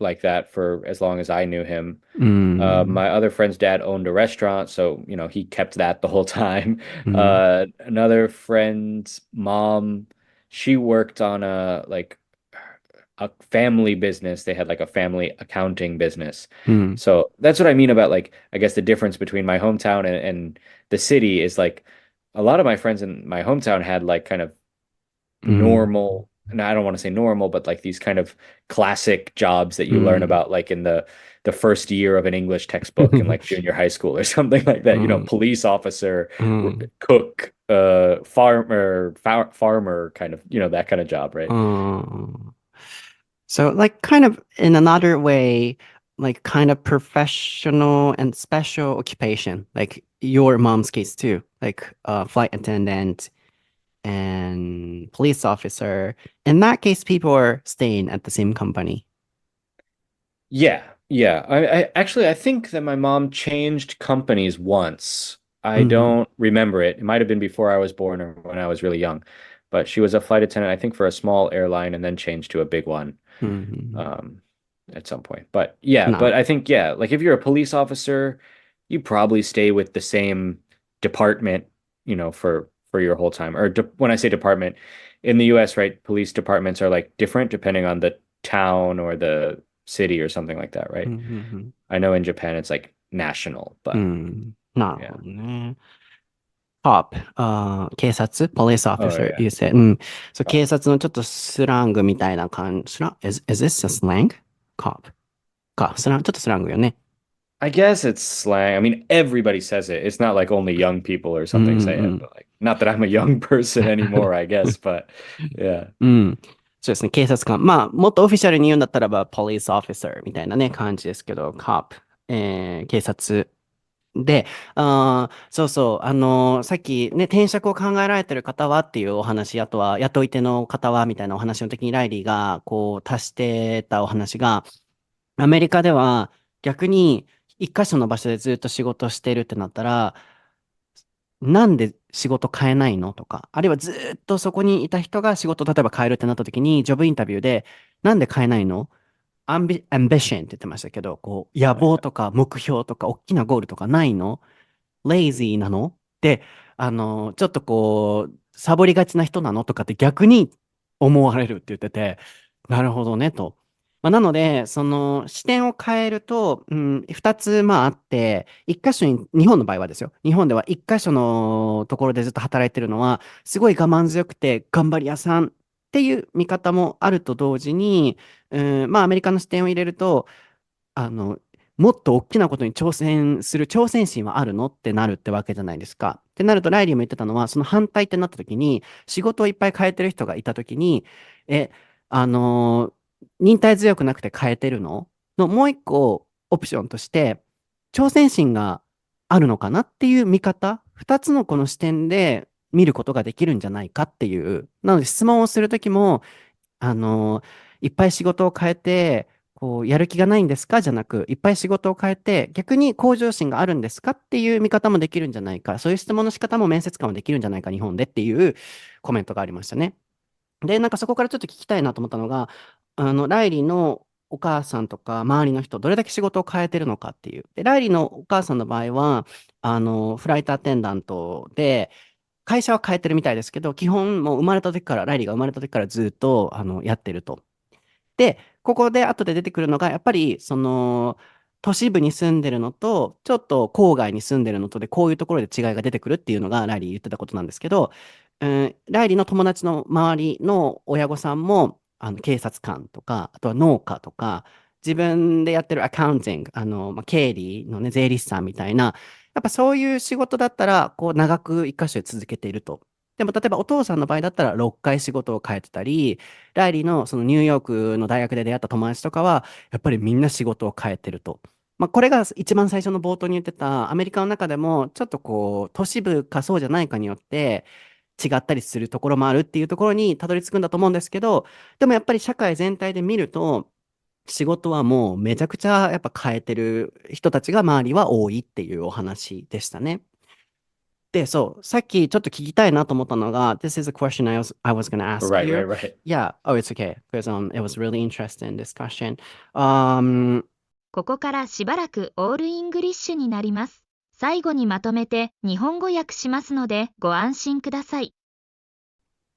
like that for as long as I knew him. Mm. My other friend's dad owned a restaurant, so he kept that the whole time. Mm. Another friend's mom, she worked on a family business. They had like a family accounting business. Mm. So that's what I mean about like I guess the difference between my hometown and the city is like a lot of my friends in my hometown had like kind of Mm. normal, and I don't want to say normal, but like these kind of classic jobs that you learn Mm. about like in the first year of an English textbook in like junior high school or something like that. Mm. Police officer, Mm. cook, farmer, kind of, that kind of job, right? Mm. So, like, kind of in another way, like, kind of professional and special occupation, like your mom's case too, like, flight attendant and police officer. In that case, people are staying at the same company. Yeah. Yeah, I think that my mom changed companies once. う I ん、don't remember it. It might have been before I was born or when I was really young. But she was a flight attendant, I think, for a small airline and then changed to a big one うん、um, at some point. But yeah, なる but ほ I think, yeah, like if you're a police officer, you probably stay with the same department, for your whole time. Or de when I say department, in the US, right, police departments are like different depending on the town or the city or something like that, ど。う right? ん、I know in Japan it's like national, うん、but うん、なるほ yeah. どね。cop、警察 police Oh officer, yeah. you said. うん。そう、警 Cop. 察のちょっとスラングみたいな感じ。is this a slang? cop か、ちょっとスラングよね。I guess it's slang. I mean, everybody says it. It's not like only young people or うん、something say う it, ん。but like, not that I'm a young person anymore, I guess, but yeah. うん。そうですね、警察官。まあ、もっとオフィシャルに言うんだったらば、police officer みたいなね、感じですけど、cop、警察。で、そうそう、さっきね、転職を考えられてる方はっていうお話、あとは雇い手の方はみたいなお話の時にライリーがこう足してたお話が、アメリカでは逆に一箇所の場所でずっと仕事してるってなったら、なんで仕事変えないのとか、あるいはずっとそこにいた人が仕事例えば変えるってなった時に、ジョブインタビューで、なんで変えないのアンビションって言ってましたけど、こう、野望とか目標とか、大きなゴールとかないのレイジーなのって、ちょっとこう、サボりがちな人なのとかって逆に思われるって言ってて、なるほどねと。まあ、なので、その視点を変えると、2つまああって、一箇所に、日本の場合はですよ。日本では一箇所のところでずっと働いてるのは、すごい我慢強くて頑張り屋さんっていう見方もあると同時に、まあアメリカの視点を入れると、あの、もっと大きなことに挑戦する挑戦心はあるのってなるってわけじゃないですか。ってなると、ライリーも言ってたのは、その反対ってなった時に、仕事をいっぱい変えてる人がいた時に、え、忍耐強くなくて変えてるののもう一個オプションとして、挑戦心があるのかなっていう見方、二つのこの視点で見ることができるんじゃないかっていう。なので質問をするときも、あの、いっぱい仕事を変えて、こう、やる気がないんですかじゃなく、いっぱい仕事を変えて、逆に向上心があるんですかっていう見方もできるんじゃないか、そういう質問の仕方も面接官もできるんじゃないか、日本でっていうコメントがありましたね。で、なんかそこからちょっと聞きたいなと思ったのが、ライリーのお母さんとか周りの人、どれだけ仕事を変えてるのかっていう。で、ライリーのお母さんの場合は、フライトアテンダントで、会社は変えてるみたいですけど、基本もう生まれた時から、ライリーが生まれた時からずっと、やってると。で、ここで後で出てくるのが、やっぱり、その、都市部に住んでるのと、ちょっと郊外に住んでるのとで、こういうところで違いが出てくるっていうのが、ライリー言ってたことなんですけど、ライリーの友達の周りの親御さんも、警察官とか、あとは農家とか、自分でやってるアカウンティング、まあ、経理のね、税理士さんみたいな、やっぱそういう仕事だったら、こう、長く一箇所で続けていると。でも、例えばお父さんの場合だったら、6回仕事を変えてたり、ライリーのそのニューヨークの大学で出会った友達とかは、やっぱりみんな仕事を変えてると。まあ、これが一番最初の冒頭に言ってた、アメリカの中でも、ちょっとこう、都市部かそうじゃないかによって、違ったりするところもあるっていうところにたどり着くんだと思うんですけど、でもやっぱり社会全体で見ると、仕事はもうめちゃくちゃやっぱ変えてる人たちが周りは多いっていうお話でしたね。で、そう、さっきちょっと聞きたいなと思ったのが、This is a question I was going to ask Right, you. right, right. Yeah, oh, it's okay, because it was really interesting discussion. ここからしばらくオールイングリッシュになります。最後にまとめて日本語訳しますのでご安心ください。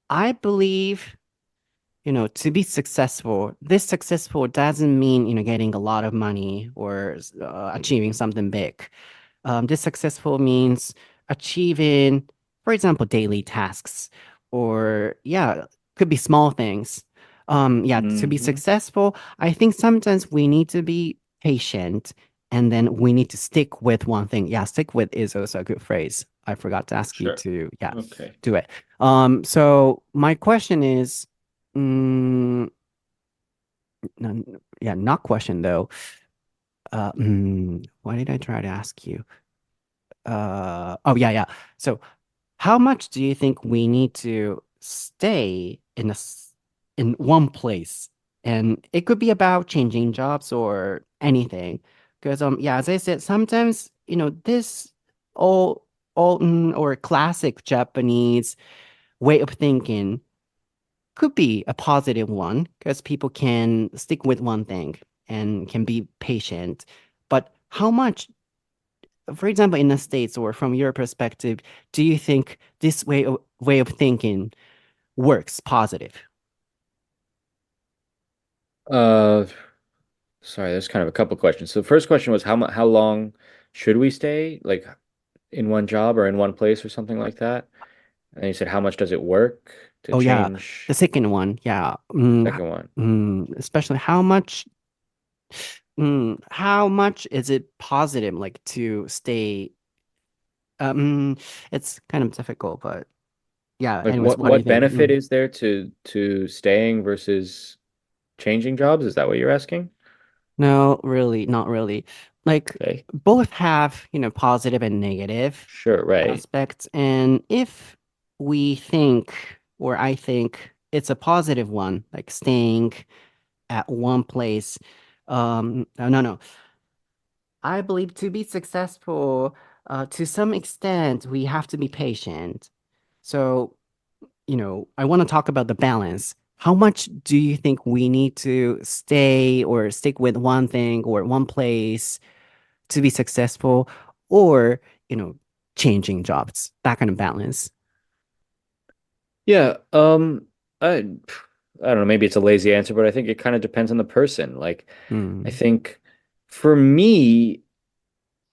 I believe, to be successful, this successful doesn't mean, getting a lot of money or achieving something big. This successful means achieving, for example, daily tasks, or yeah, could be small things. Yeah, to be Hmm. successful, I think sometimes we need to be patient and then we need to stick with one thing. Yeah, stick with is also a good phrase. I forgot to ask you Sure. to, yeah, Okay. do it. So my question is, mm, yeah, not question though. What did I try to ask you? Oh yeah, yeah. So how much do you think we need to stay in one place And it could be about changing jobs or anything. Because yeah, as I said, sometimes, this or classic Japanese way of thinking could be a positive one because people can stick with one thing and can be patient. But how much, for example, in the States or from your perspective, do you think this way of thinking works positive? Sorry, there's kind of a couple questions. So the first question was how long should we stay, like in one job or in one place or something like that? And you said how much does it work to Oh yeah, change the second one, yeah. second one? Especially how much is it positive, like to stay? It's kind of difficult, but yeah. Like Anyways, what do you what think? benefit is there to staying versus changing jobs? Is that what you're asking? No, really, not really. Like Okay. both have, positive and negative Sure, right. aspects, and if we think, or I think it's a positive one, like staying at one place. No. I believe to be successful, to some extent, we have to be patient. So, I want to talk about the balance. How much do you think we need to stay or stick with one thing or one place to be successful, or, changing jobs, that kind of balance? Yeah, I don't know, maybe it's a lazy answer, but I think it kind of depends on the person. Like, I Mm, think for me,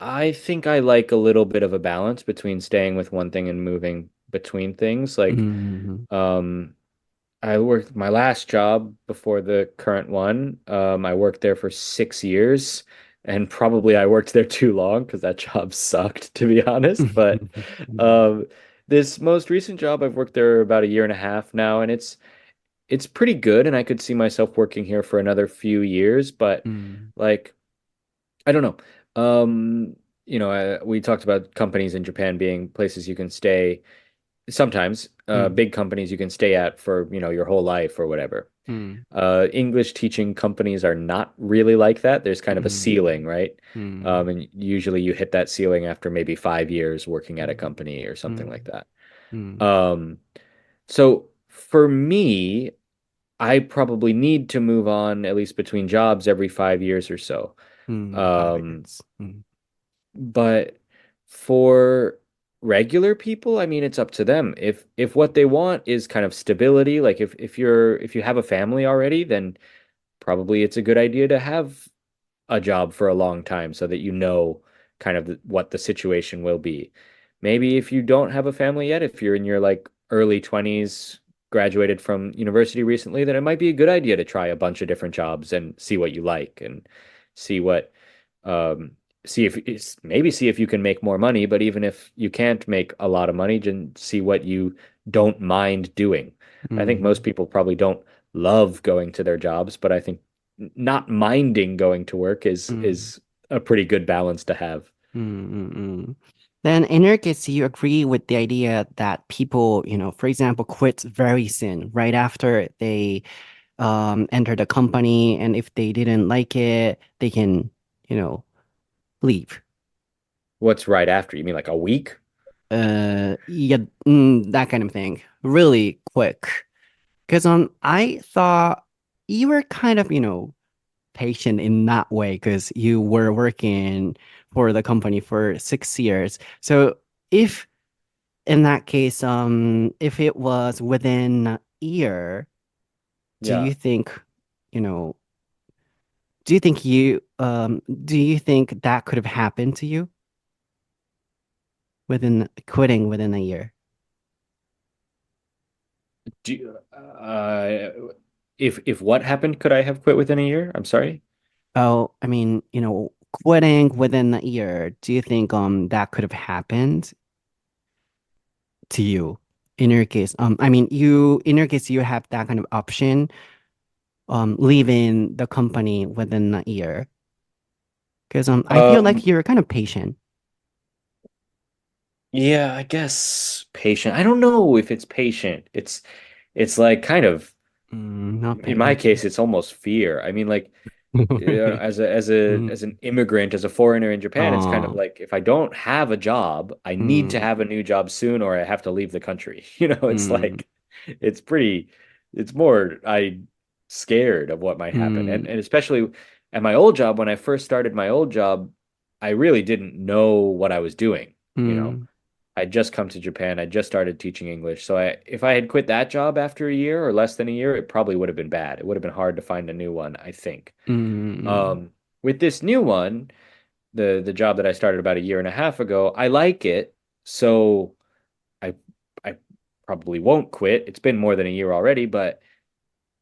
I think I like a little bit of a balance between staying with one thing and moving between things. Like, mm, um, I worked my last job before the current one. I worked there for 6 years, and probably I worked there too long because that job sucked, to be honest. But um, this most recent job, I've worked there about a year and a half now, and it's pretty good, and I could see myself working here for another few years. But mm, like, I don't know. Um, we talked about companies in Japan being places you can stay. Sometimes, mm, big companies you can stay at for, your whole life or whatever. mm, English teaching companies are not really like that. There's kind of a mm, ceiling, right? mm, And usually you hit that ceiling after maybe 5 years working at a mm, company or something like mm, that. mm, Um, so for me, I probably need to move on at least between jobs every 5 years or so. 5 years. Um, but for regular people, I mean, it's up to them. If what they want is kind of stability, like if you have a family already, then probably it's a good idea to have a job for a long time so that you know kind of what the situation will be. Maybe if you don't have a family yet, if you're in your like early 20s, graduated from university recently, then it might be a good idea to try a bunch of different jobs and see what you like and see what um see if you can make more money, but even if you can't make a lot of money, just see what you don't mind doing. I think most Mm, people probably don't love going to their jobs, but I think not minding going to work is mm, is a pretty good balance to have. mm, mm, mm. Then in your case, you agree with the idea that people, for example, quit very soon, right after they enter the company, and if they didn't like it, they can, leave. What's right after? You mean like a week? Yeah, that kind of thing. Really quick. Because I thought you were kind of, patient in that way because you were working for the company for 6 years. So if in that case, if it was within a year, do Yeah. you think, you know, do you think do you think that could have happened to you within quitting within a year? Do, if what happened, could I have quit within a year? I'm sorry. Oh, I mean, quitting within a year, do you think that could have happened to you in your case? I mean, you in your case you have that kind of option, leaving the company within a year. Because I feel like Um, you're kind of patient. yeah, I guess patient. I don't know if it's patient. It's like kind of Not In paying my attention. case, it's almost fear. I mean, like, as an immigrant, as a foreigner in Japan, it's kind of Oh, like if I don't have a job, I need to mm, have a new job soon, or I have to leave the country. It's mm, like it's pretty. It's more I scared of what might happen, mm, and especially at my old job when I first started my old job, I really didn't know what I was doing. You know, mm, I'd just come to Japan. I just started teaching English. So if I had quit that job after a year or less than a year, it probably would have been bad. It would have been hard to find a new one, I think. mm, With this new one, the job that I started about a year and a half ago, I like it. So I I probably won't quit. It's been more than a year already, but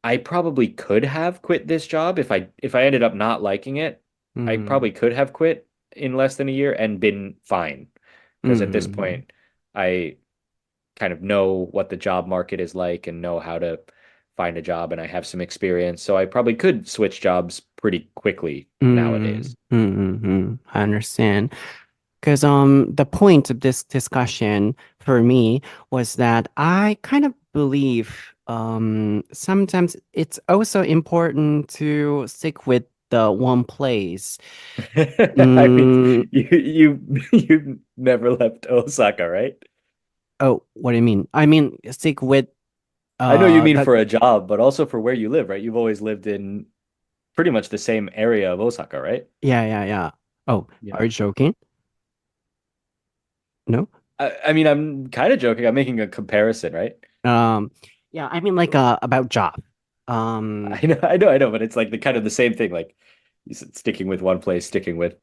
I probably could have quit this job if I ended up not liking it. I mm, probably could have quit in less than a year and been fine. Because at this mm, point, I kind of know what the job market is like and know how to find a job, and I have some experience. So I probably could switch jobs pretty quickly nowadays. I understand. Because the point of this discussion for me was that I kind of believe sometimes it's also important to stick with the one place. I mean, Mm, you've never left Osaka, right? oh, what do you mean? I mean, stick with I know you mean the for a job, but also for where you live, right? You've always lived in pretty much the same area of Osaka, right? yeah. Oh, are Yeah. you joking? No? I mean, I'm kind of joking. I'm making a comparison, right? Um, yeah, I mean like about job. Um, I know, but it's like the kind of the same thing. Like you said, sticking with one place, sticking with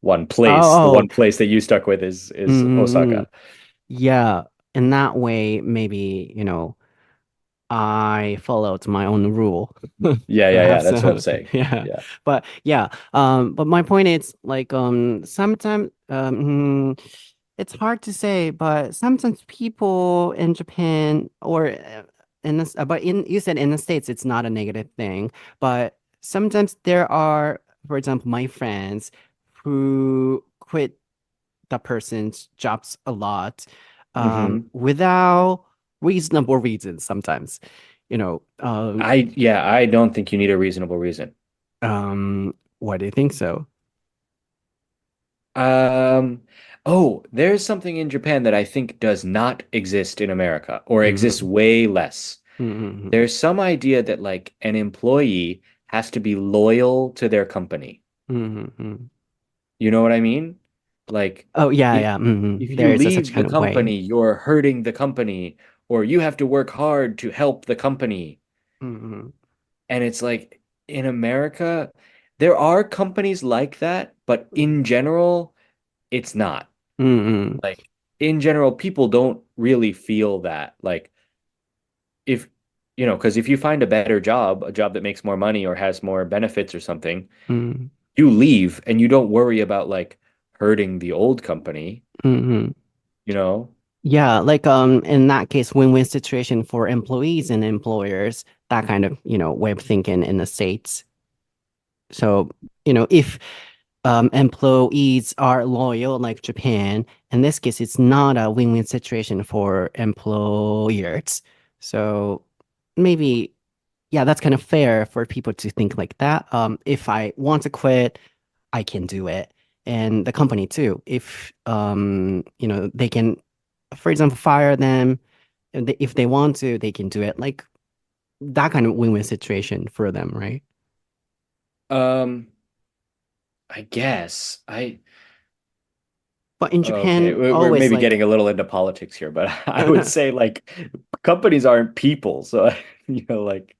one place. The oh, one place that you stuck with is mm, Osaka. yeah. In that way, maybe, I followed my own rule. Yeah. Perhaps That's what I'm saying. yeah. Yeah. But yeah, but my point is like sometimes it's hard to say, but sometimes people in Japan or in this but in you said in the States it's not a negative thing, but sometimes there are, for example, my friends who quit the person's jobs a lot hmm without reasonable reasons sometimes. You know, um, I don't think you need a reasonable reason. why do you think so? Um, oh, there's something in Japan that I think does not exist in America or exists Mm-hmm. way less. Mm-hmm. There's some idea that like an employee has to be loyal to their company. Mm-hmm. You know what I mean? Like Oh yeah, if yeah. Mm-hmm. if you There is a such leave the kind of way. company, you're hurting the company, or you have to work hard to help the company. Mm-hmm. And it's like in America, there are companies like that, but in general, it's not. Mm-hmm. Like in general, people don't really feel that. Like if because if you find a better job, a job that makes more money or has more benefits or something, Mm-hmm. you leave and you don't worry about like hurting the old company, Mm-hmm. you know? Yeah, like in that case, win-win situation for employees and employers, that kind of, way of thinking in the States. So, if employees are loyal like Japan, in this case, it's not a win-win situation for employers. So maybe, yeah, that's kind of fair for people to think like that. If I want to quit, I can do it. And the company too. If they can, for example, fire them. If they want to, they can do it. Like that kind of win-win situation for them, right? Um, I guess I But in okay, Japan, we're always maybe like, getting a little into politics here, but I would say like companies aren't people, so like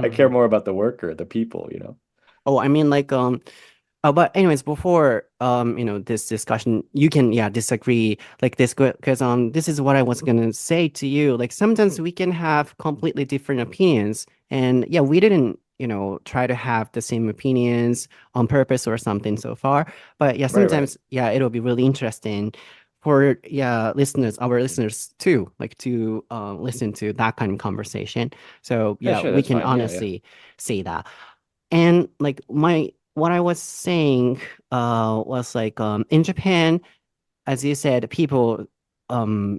I care Mhm. more about the worker, the people. Oh, I mean like but anyways, before this discussion, you can disagree like this because this is what I was gonna say to you. Like sometimes we can have completely different opinions, and yeah, we didn't try to have the same opinions on purpose or something so far. But yeah, Right. sometimes it'll be really interesting for our listeners too, like to listen to that kind of conversation. So Yeah, yeah, sure, we that's can fine. Yeah. honestly say that. And like what I was saying was like in Japan, as you said, people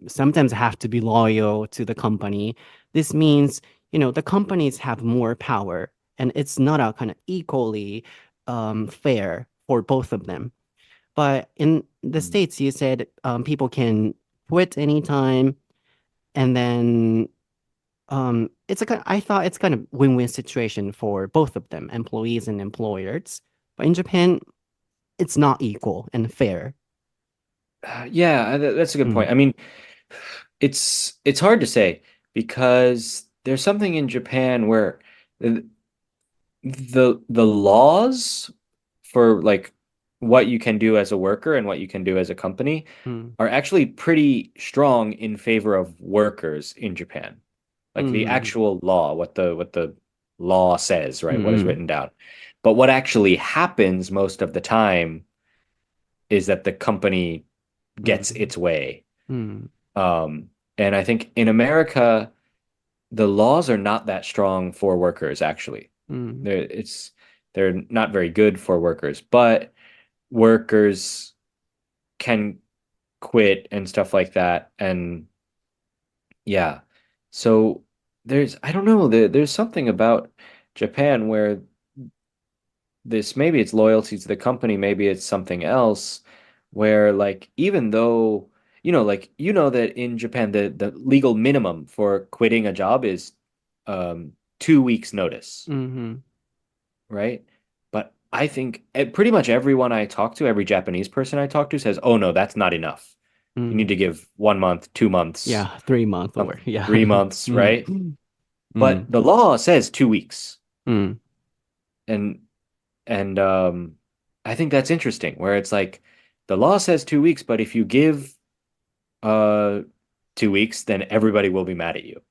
sometimes have to be loyal to the company. This means the companies have more power, and it's not a kind of equally fair for both of them. But in the States, you said people can quit anytime, and then I thought it's kind of win-win situation for both of them, employees and employers. But in Japan, it's not equal and fair. Yeah, that's a good point. I mean, it's hard to say because there's something in Japan where the laws for like what you can do as a worker and what you can do as a company are actually pretty strong in favor of workers in Japan. Like the actual law, what the law says, right? What is written down. But what actually happens most of the time is that the company gets its way. And I think in America, the laws are not that strong for workers, actually. They're not very good for workers, but workers can quit and stuff like that. And yeah, so I don't know, there's something about Japan where maybe it's loyalty to the company, maybe it's something else, where like even though that in Japan the legal minimum for quitting a job is 2 weeks notice, right? But I think pretty much everyone I talk to, every Japanese person I talk to says, oh no, that's not enough. You need to give 1 month, 2 months. Yeah, 3 months or 3 months, right? But the law says 2 weeks. And I think that's interesting, where it's like the law says 2 weeks, but if you give 2 weeks, then everybody will be mad at you.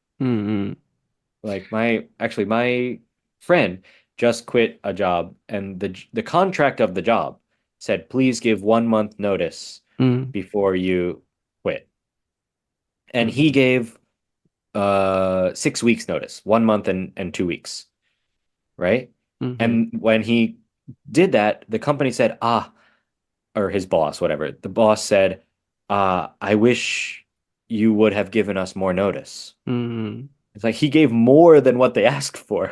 Like my friend just quit a job, and the contract of the job said, please give 1 month notice before you quit. And he gave 6 weeks notice, 1 month and 2 weeks, right? And when he did that, the company said, or his boss, whatever, the boss said, I wish you would have given us more notice. It's like he gave more than what they asked for.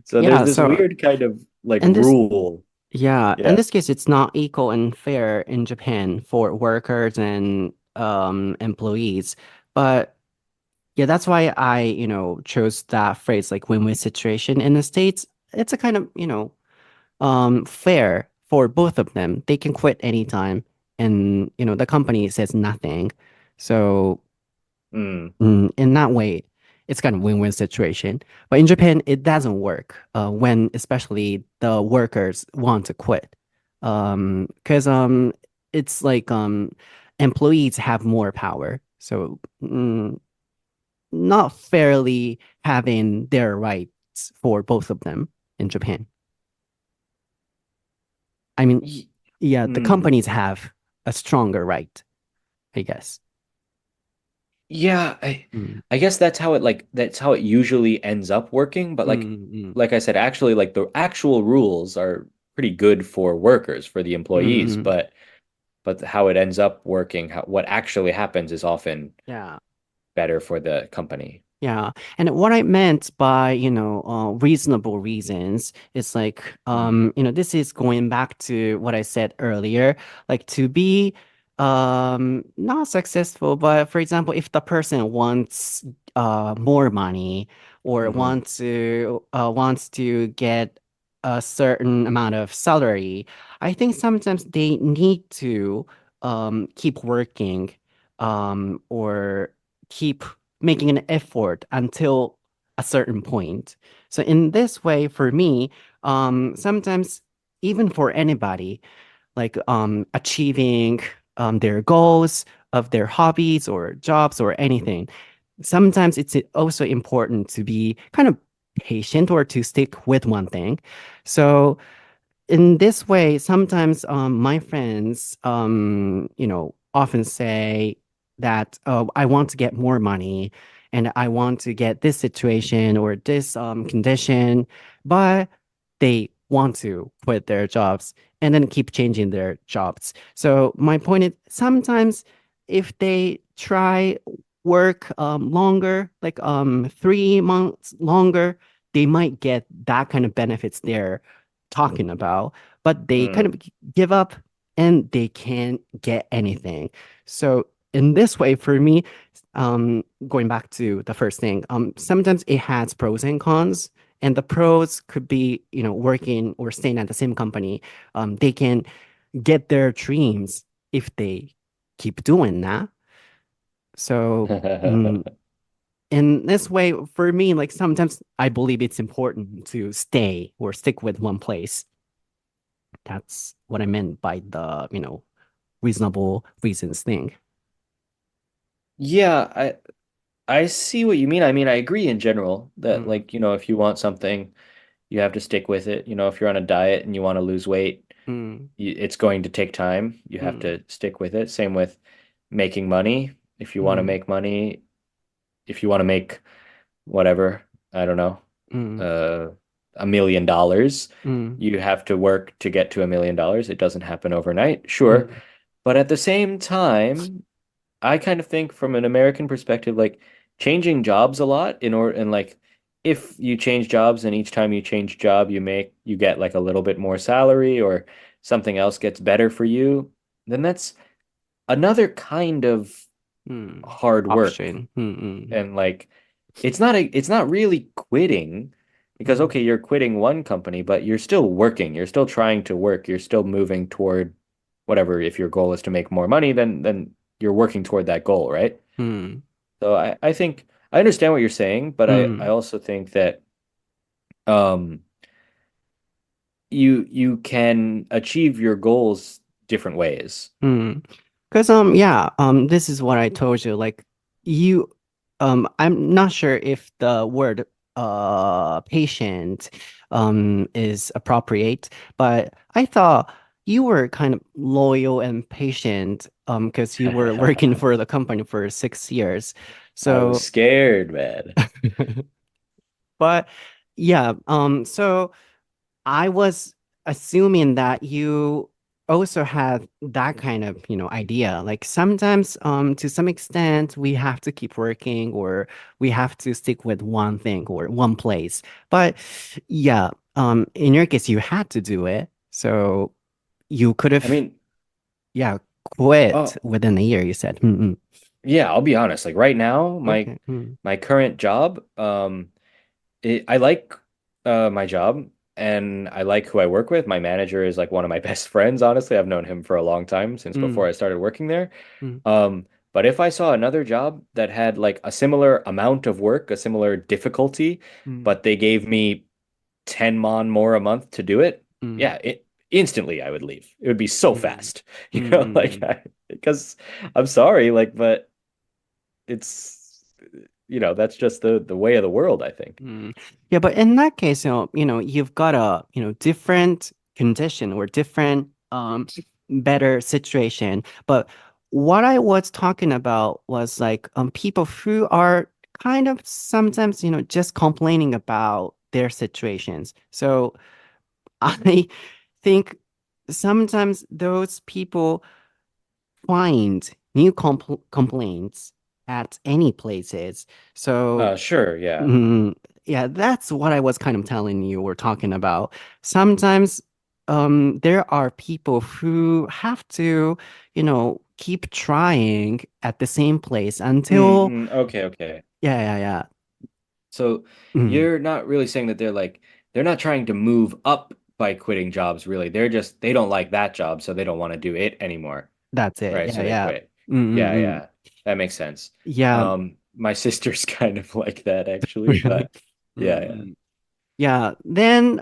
So there's this weird kind of like rule. Yeah, in this case, it's not equal and fair in Japan for workers and employees. But yeah, that's why I, chose that phrase like win-win situation. In the States, it's a kind of, fair for both of them. They can quit anytime, and, the company says nothing. So in that way, it's kind of win-win situation. But in Japan, it doesn't work when especially the workers want to quit. Because it's like employees have more power. So not fairly having their rights for both of them in Japan. I mean, yeah, the companies have a stronger right, I guess. Yeah, I guess that's how it usually ends up working. But like I said, actually, like the actual rules are pretty good for workers, for the employees. But how it ends up working, what actually happens is often better for the company. Yeah. And what I meant by, reasonable reasons is like, this is going back to what I said earlier, like to be not successful, but for example, if the person wants more money or wants to get a certain amount of salary, I think sometimes they need to keep working or keep making an effort until a certain point. So in this way, for me, sometimes even for anybody, like achieving their goals of their hobbies or jobs or anything, sometimes it's also important to be kind of patient or to stick with one thing. So in this way, sometimes my friends, often say that, oh, I want to get more money and I want to get this situation or this condition, but they want to quit their jobs and then keep changing their jobs. So my point is sometimes if they try work longer, like 3 months longer, they might get that kind of benefits they're talking about, but they kind of give up and they can't get anything. So in this way, for me, going back to the first thing, sometimes it has pros and cons. And the pros could be, working or staying at the same company. They can get their dreams if they keep doing that. So in this way, for me, like sometimes I believe it's important to stay or stick with one place. That's what I meant by the, reasonable reasons thing. Yeah, I see what you mean. I mean, I agree in general that like, if you want something, you have to stick with it. If you're on a diet and you want to lose weight, it's going to take time. You have to stick with it. Same with making money. If you want to make money, if you want to make whatever, I don't know, $1 million, you have to work to get to $1 million. It doesn't happen overnight, sure. But at the same time, I kind of think from an American perspective, like changing jobs a lot and like if you change jobs and each time you change job, you get like a little bit more salary or something else gets better for you, then that's another kind of hard work. Option. And like it's not really quitting because okay, you're quitting one company, but you're still working. You're still trying to work. You're still moving toward whatever. If your goal is to make more money, then you're working toward that goal, right? So I think I understand what you're saying, but I also think that you can achieve your goals different ways. Because this is what I told you. Like I'm not sure if the word patient is appropriate, but I thought you were kind of loyal and patient because you were working for the company for 6 years. I was scared, man. But yeah, so I was assuming that you also had that kind of, idea. Like sometimes, to some extent, we have to keep working or we have to stick with one thing or one place. But yeah, in your case, you had to do it. So you could have, quit within a year, you said. Yeah, I'll be honest. Like right now, Okay. my current job, I like my job and I like who I work with. My manager is like one of my best friends, honestly. I've known him for a long time since before I started working there. But if I saw another job that had like a similar amount of work, a similar difficulty, but they gave me 10 mon more a month to do it, instantly I would leave. It would be so fast, like because I'm sorry, like, but it's that's just the way of the world, I think. Yeah, but in that case, you've got a, different condition or different better situation. But what I was talking about was like people who are kind of sometimes, just complaining about their situations. So I think sometimes those people find new complaints at any places. So Sure, yeah. yeah, that's what I was kind of telling you or talking about. Sometimes there are people who have to, keep trying at the same place until Okay. yeah. So you're not really saying that they're not trying to move up by quitting jobs, really. They don't like that job, so they don't want to do it anymore. That's it. Right, so they quit. Yeah. That makes sense. Yeah. My sister's kind of like that actually, but yeah. Yeah. Then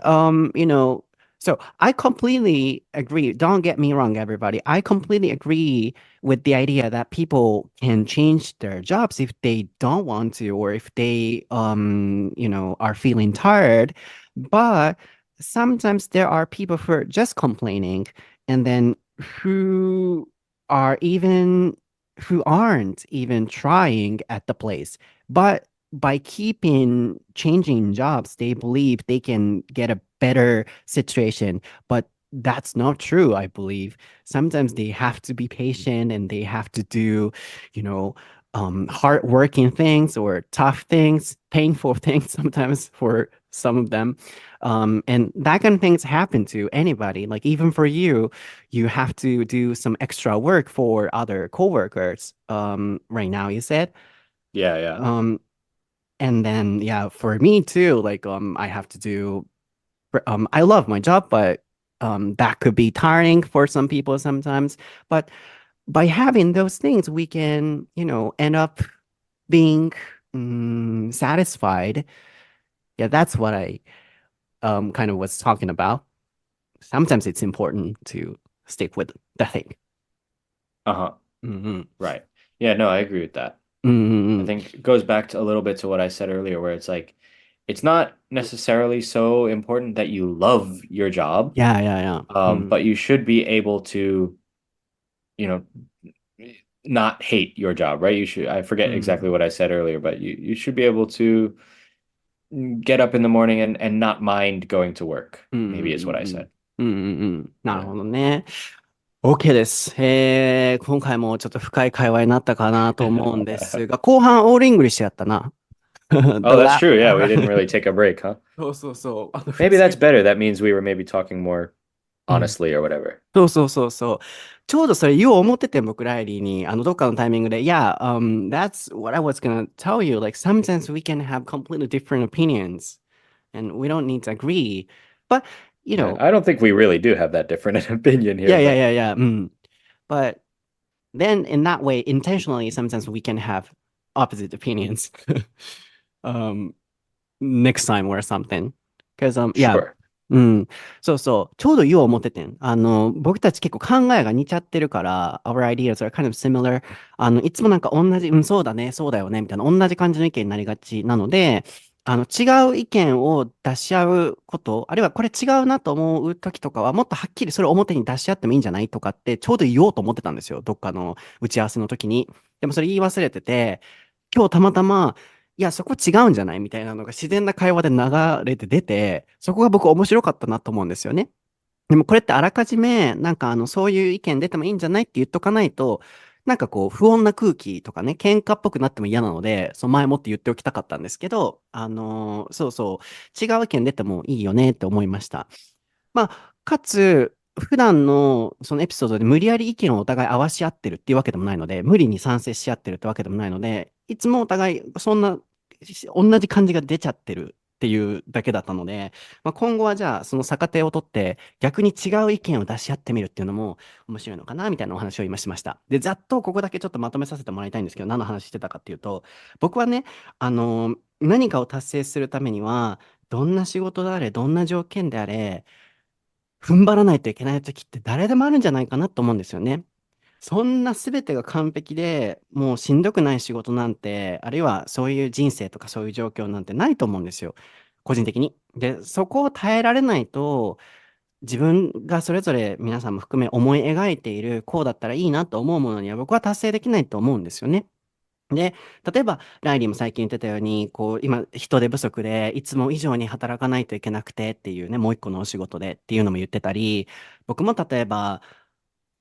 so I completely agree. Don't get me wrong, everybody. I completely agree with the idea that people can change their jobs if they don't want to, or if they are feeling tired. But sometimes there are people who are just complaining and then who aren't even trying at the place. But by changing jobs, they believe they can get a better situation. But that's not true, I believe. Sometimes they have to be patient and they have to do, hardworking things or tough things, painful things sometimes for some of them. And that kind of things happen to anybody. Like even for you, you have to do some extra work for other coworkers. Right now, you said. Yeah. And then yeah, for me too. Like I have to do. I love my job, but that could be tiring for some people sometimes. But by having those things, we can, end up being satisfied. Yeah, that's what I kind of was talking about. Sometimes it's important to stick with the thing. Uh-huh. Mm-hmm. Right. Yeah, no, I agree with that. Mm-hmm. I think it goes back to a little bit to what I said earlier, where it's like, it's not necessarily so important that you love your job, Yeah. but you should be able to, you know, not hate your job, right? I forget exactly what I said earlier, but you should be able to get up in the morning and not mind going to work, maybe is what I said. なるほどね。OK です。今回もちょっと深い会話になったかなと思うんですが、後半オールイングリッシュやったな。Oh, that's true. Yeah, we didn't really take a break, huh? そう。Maybe that's better. That means we were maybe talking more honestly or whatever. そう。ちょうどそれ言おう思ってて、僕、ライリーに、どっかのタイミングで、Yeah, that's what I was gonna tell you. Like, sometimes we can have completely different opinions, and we don't need to agree. But, I don't think we really do have that different opinion here. yeah. But then in that way, intentionally, sometimes we can have opposite opinions. Next time or something. Because, yeah. Sure. そう。ちょうど言おう思っててん。僕たち結構考えが似ちゃってるから、our ideas are kind of similar. いつもなんか同じ、そうだね、そうだよね、みたいな同じ感じの意見になりがちなので、違う意見を出し合うこと、あるいはこれ違うなと思う時とかは、もっとはっきりそれを表に出し合ってもいいんじゃないとかって、ちょうど言おうと思ってたんですよ。どっかの打ち合わせの時に。でもそれ言い忘れてて、今日たまたま、いや、そこ違うんじゃないみたいなのが自然な会話で流れて出て、そこが僕面白かったなと思うんですよね。でもこれってあらかじめ、なんかそういう意見出てもいいんじゃないって言っとかないと、なんかこう不穏な空気とかね、喧嘩っぽくなっても嫌なので、前もって言っておきたかったんですけど、違う意見出てもいいよねって思いました。まあ、かつ、普段のそのエピソードで無理やり意見をお互い合わし合ってるっていうわけでもないので、無理に賛成し合ってるってわけでもないので、いつもお互いそんな同じ感じが出ちゃってるっていうだけだったので、今後はじゃあその逆手を取って逆に違う意見を出し合ってみるっていうのも面白いのかなみたいなお話を今しました。で、ざっとここだけちょっとまとめさせてもらいたいんですけど、何の話してたかっていうと、僕はね、何かを達成するためには、どんな仕事であれ、どんな条件であれ、踏ん張らないといけない時って誰でもあるんじゃないかなと思うんですよね。そんな全てが完璧でもうしんどくない仕事なんて、あるいはそういう人生とかそういう状況なんてないと思うんですよ。個人的に。で、そこを耐えられないと、自分がそれぞれ皆さんも含め思い描いているこうだったらいいなと思うものには僕は達成できないと思うんですよね。で、例えば、ライリーも最近言ってたように、こう、今、人手不足で、いつも以上に働かないといけなくてっていうね、もう一個のお仕事でっていうのも言ってたり、僕も例えば、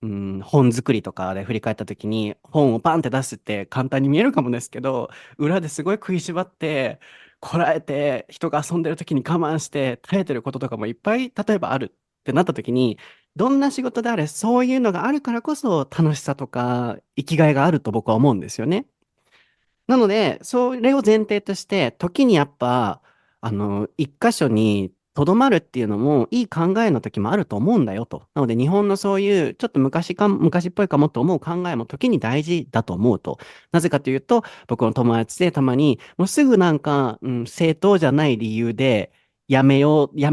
本作りとかで振り返った時に、本をパンって出すって簡単に見えるかもですけど、裏ですごい食いしばって、こらえて、人が遊んでる時に我慢して耐えてることとかもいっぱい、例えばあるってなった時に、どんな仕事であれ、そういうのがあるからこそ楽しさとか生きがいがあると僕は思うんですよね。なので、それを前提として、時にやっぱ、一箇所にとどまるっていうのもいい考えの時もあると思うんだよと。なので、日本のそういう、ちょっと昔っぽいかもと思う考えも時に大事だと思うと。なぜかというと、僕の友達でたまに、もうすぐなんか、正当じゃない理由で、やめ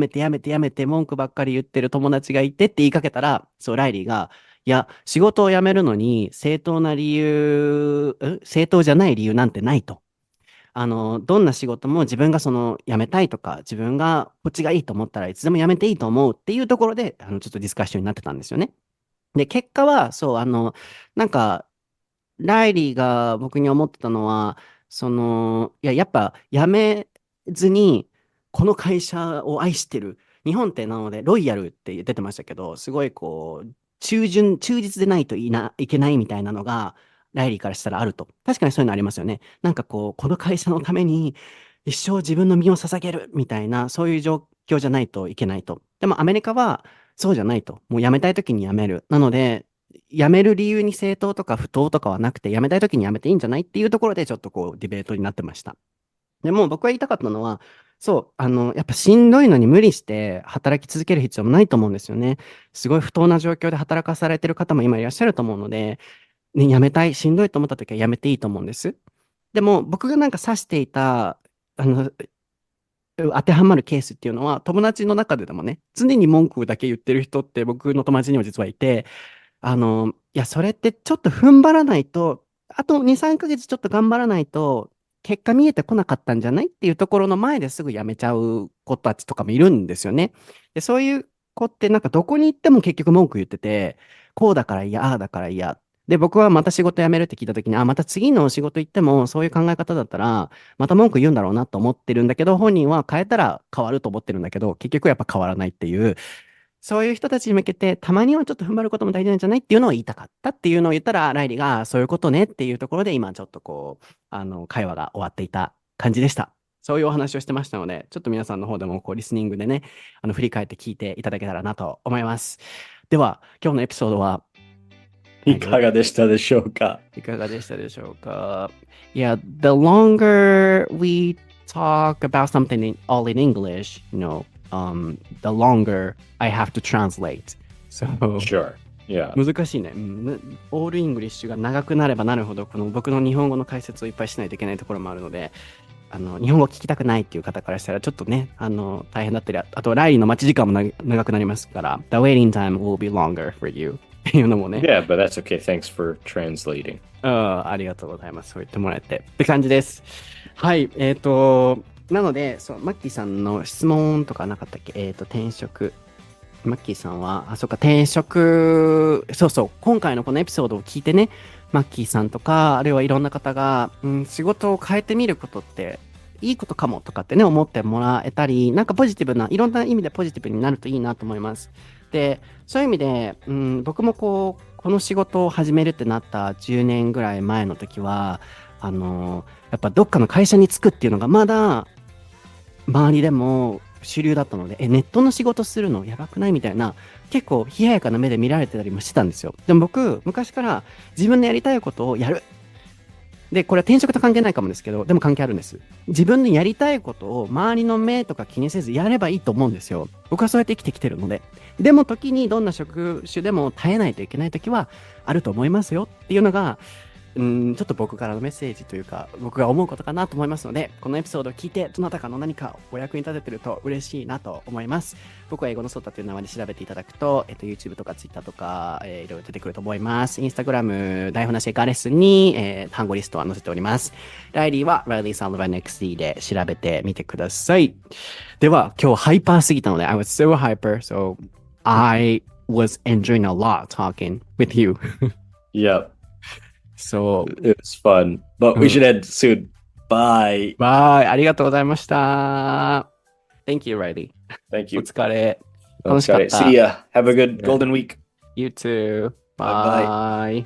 て、文句ばっかり言ってる友達がいてって言いかけたら、そう、ライリーが、いや、仕事を辞めるのに正当じゃない理由なんてないと。どんな仕事も自分が辞めたいとか、自分がこっちがいいと思ったらいつでも辞めていいと思うっていうところで、ちょっとディスカッションになってたんですよね。で、結果は、そう、なんか、ライリーが僕に思ってたのは、やっぱ辞めずに、この会社を愛してる。日本ってなので、ロイヤルって出てましたけど、すごいこう、忠実でないといけないみたいなのがライリーからしたらあると。確かにそういうのありますよね。なんかこの会社のために一生自分の身を捧げるみたいな、そういう状況じゃないといけないと。でもアメリカはそうじゃないと。もう辞めたい時に辞める。なので、辞める理由に正当とか不当とかはなくて、辞めたい時に辞めていいんじゃないっていうところでちょっとディベートになってました。でも僕が言いたかったのは、そう、やっぱしんどいのに無理して働き続ける必要もないと思うんですよね。すごい不当な状況で働かされてる方も今いらっしゃると思うので、ね、辞めたい、しんどいと思った時は辞めていいと思うんです。でも僕がなんか指していた、当てはまるケースっていうのは、友達の中でもね、常に文句だけ言ってる人って僕の友達にも実はいて、いや、それってちょっと踏ん張らないと、あと2、3ヶ月ちょっと頑張らないと、結果見えてこなかったんじゃないっていうところの前ですぐ辞めちゃう子たちとかもいるんですよね。で、そういう子ってなんかどこに行っても結局文句言ってて、こうだから嫌、ああだから嫌。で、僕はまた仕事辞めるって聞いたときに、あ、また次の仕事行ってもそういう考え方だったら、また文句言うんだろうなと思ってるんだけど、本人は変えたら変わると思ってるんだけど、結局やっぱ変わらないっていう、そういう人たちに向けて、たまにはちょっと踏ん張ることも大事なんじゃないっていうのを言いたかったっていうのを言ったら、ライリーが、そういうことねっていうところで、今ちょっと会話が終わっていた感じでした。そういうお話をしてましたので、ちょっと皆さんの方でもリスニングでね、振り返って聞いていただけたらなと思います。では、今日のエピソードは、いかがでしたでしょうか？いかがでしたでしょうか？ Yeah, the longer we talk about something all in English, the longer I have to translate. So, Sure. Yeah. 難しいね。オールイングリッシュが長くなればなるほど、僕の日本語の解説をいっぱいしないといけないところもあるので、日本語聞きたくないっていう方からしたら、ちょっとね、大変だったり、あと、ライリーの待ち時間も長くなりますから、The waiting time will be longer for you っていうのもね。Yeah, but that's okay. Thanks for translating. ありがとうございます。そう言ってもらえて。って感じです。はい。なので、マッキーさんの質問とかなかったっけ？転職。マッキーさんは、そうか、転職、そうそう、今回のこのエピソードを聞いてね、マッキーさんとか、あるいはいろんな方が、仕事を変えてみることって、いいことかもとかってね、思ってもらえたり、なんかポジティブな、いろんな意味でポジティブになるといいなと思います。で、そういう意味で、僕もこの仕事を始めるってなった10年ぐらい前の時は、やっぱどっかの会社に就くっていうのがまだ、周りでも主流だったので、ネットの仕事するのやばくないみたいな、結構冷ややかな目で見られてたりもしてたんですよ。でも僕、昔から自分のやりたいことをやる。で、これは転職と関係ないかもですけど、でも関係あるんです。自分のやりたいことを周りの目とか気にせずやればいいと思うんですよ。僕はそうやって生きてきてるので。でも時にどんな職種でも耐えないといけない時はあると思いますよっていうのが、ちょっと僕からのメッセージというか、僕が思うことかなと思いますので、このエピソードを聞いて、どなたかの何かお役に立ててると嬉しいなと思います。僕は英語のソータという名前で調べていただくと、YouTube とか Twitter とか、いろいろ出てくると思います。インスタグラム、台本なし英会話レッスンに、単語リストは載せております。ライリーは Reilly Sullivan XD で調べてみてください。では、今日ハイパーすぎたので、I was so hyper, so I was enjoying a lot talking with you. Yep.So it was fun, but we should end soon. Bye. Bye. ありがとうございました。Thank you, Reilly. Thank you. お疲れ。楽しかった。See ya. Have a good golden week. You too. Bye. Bye.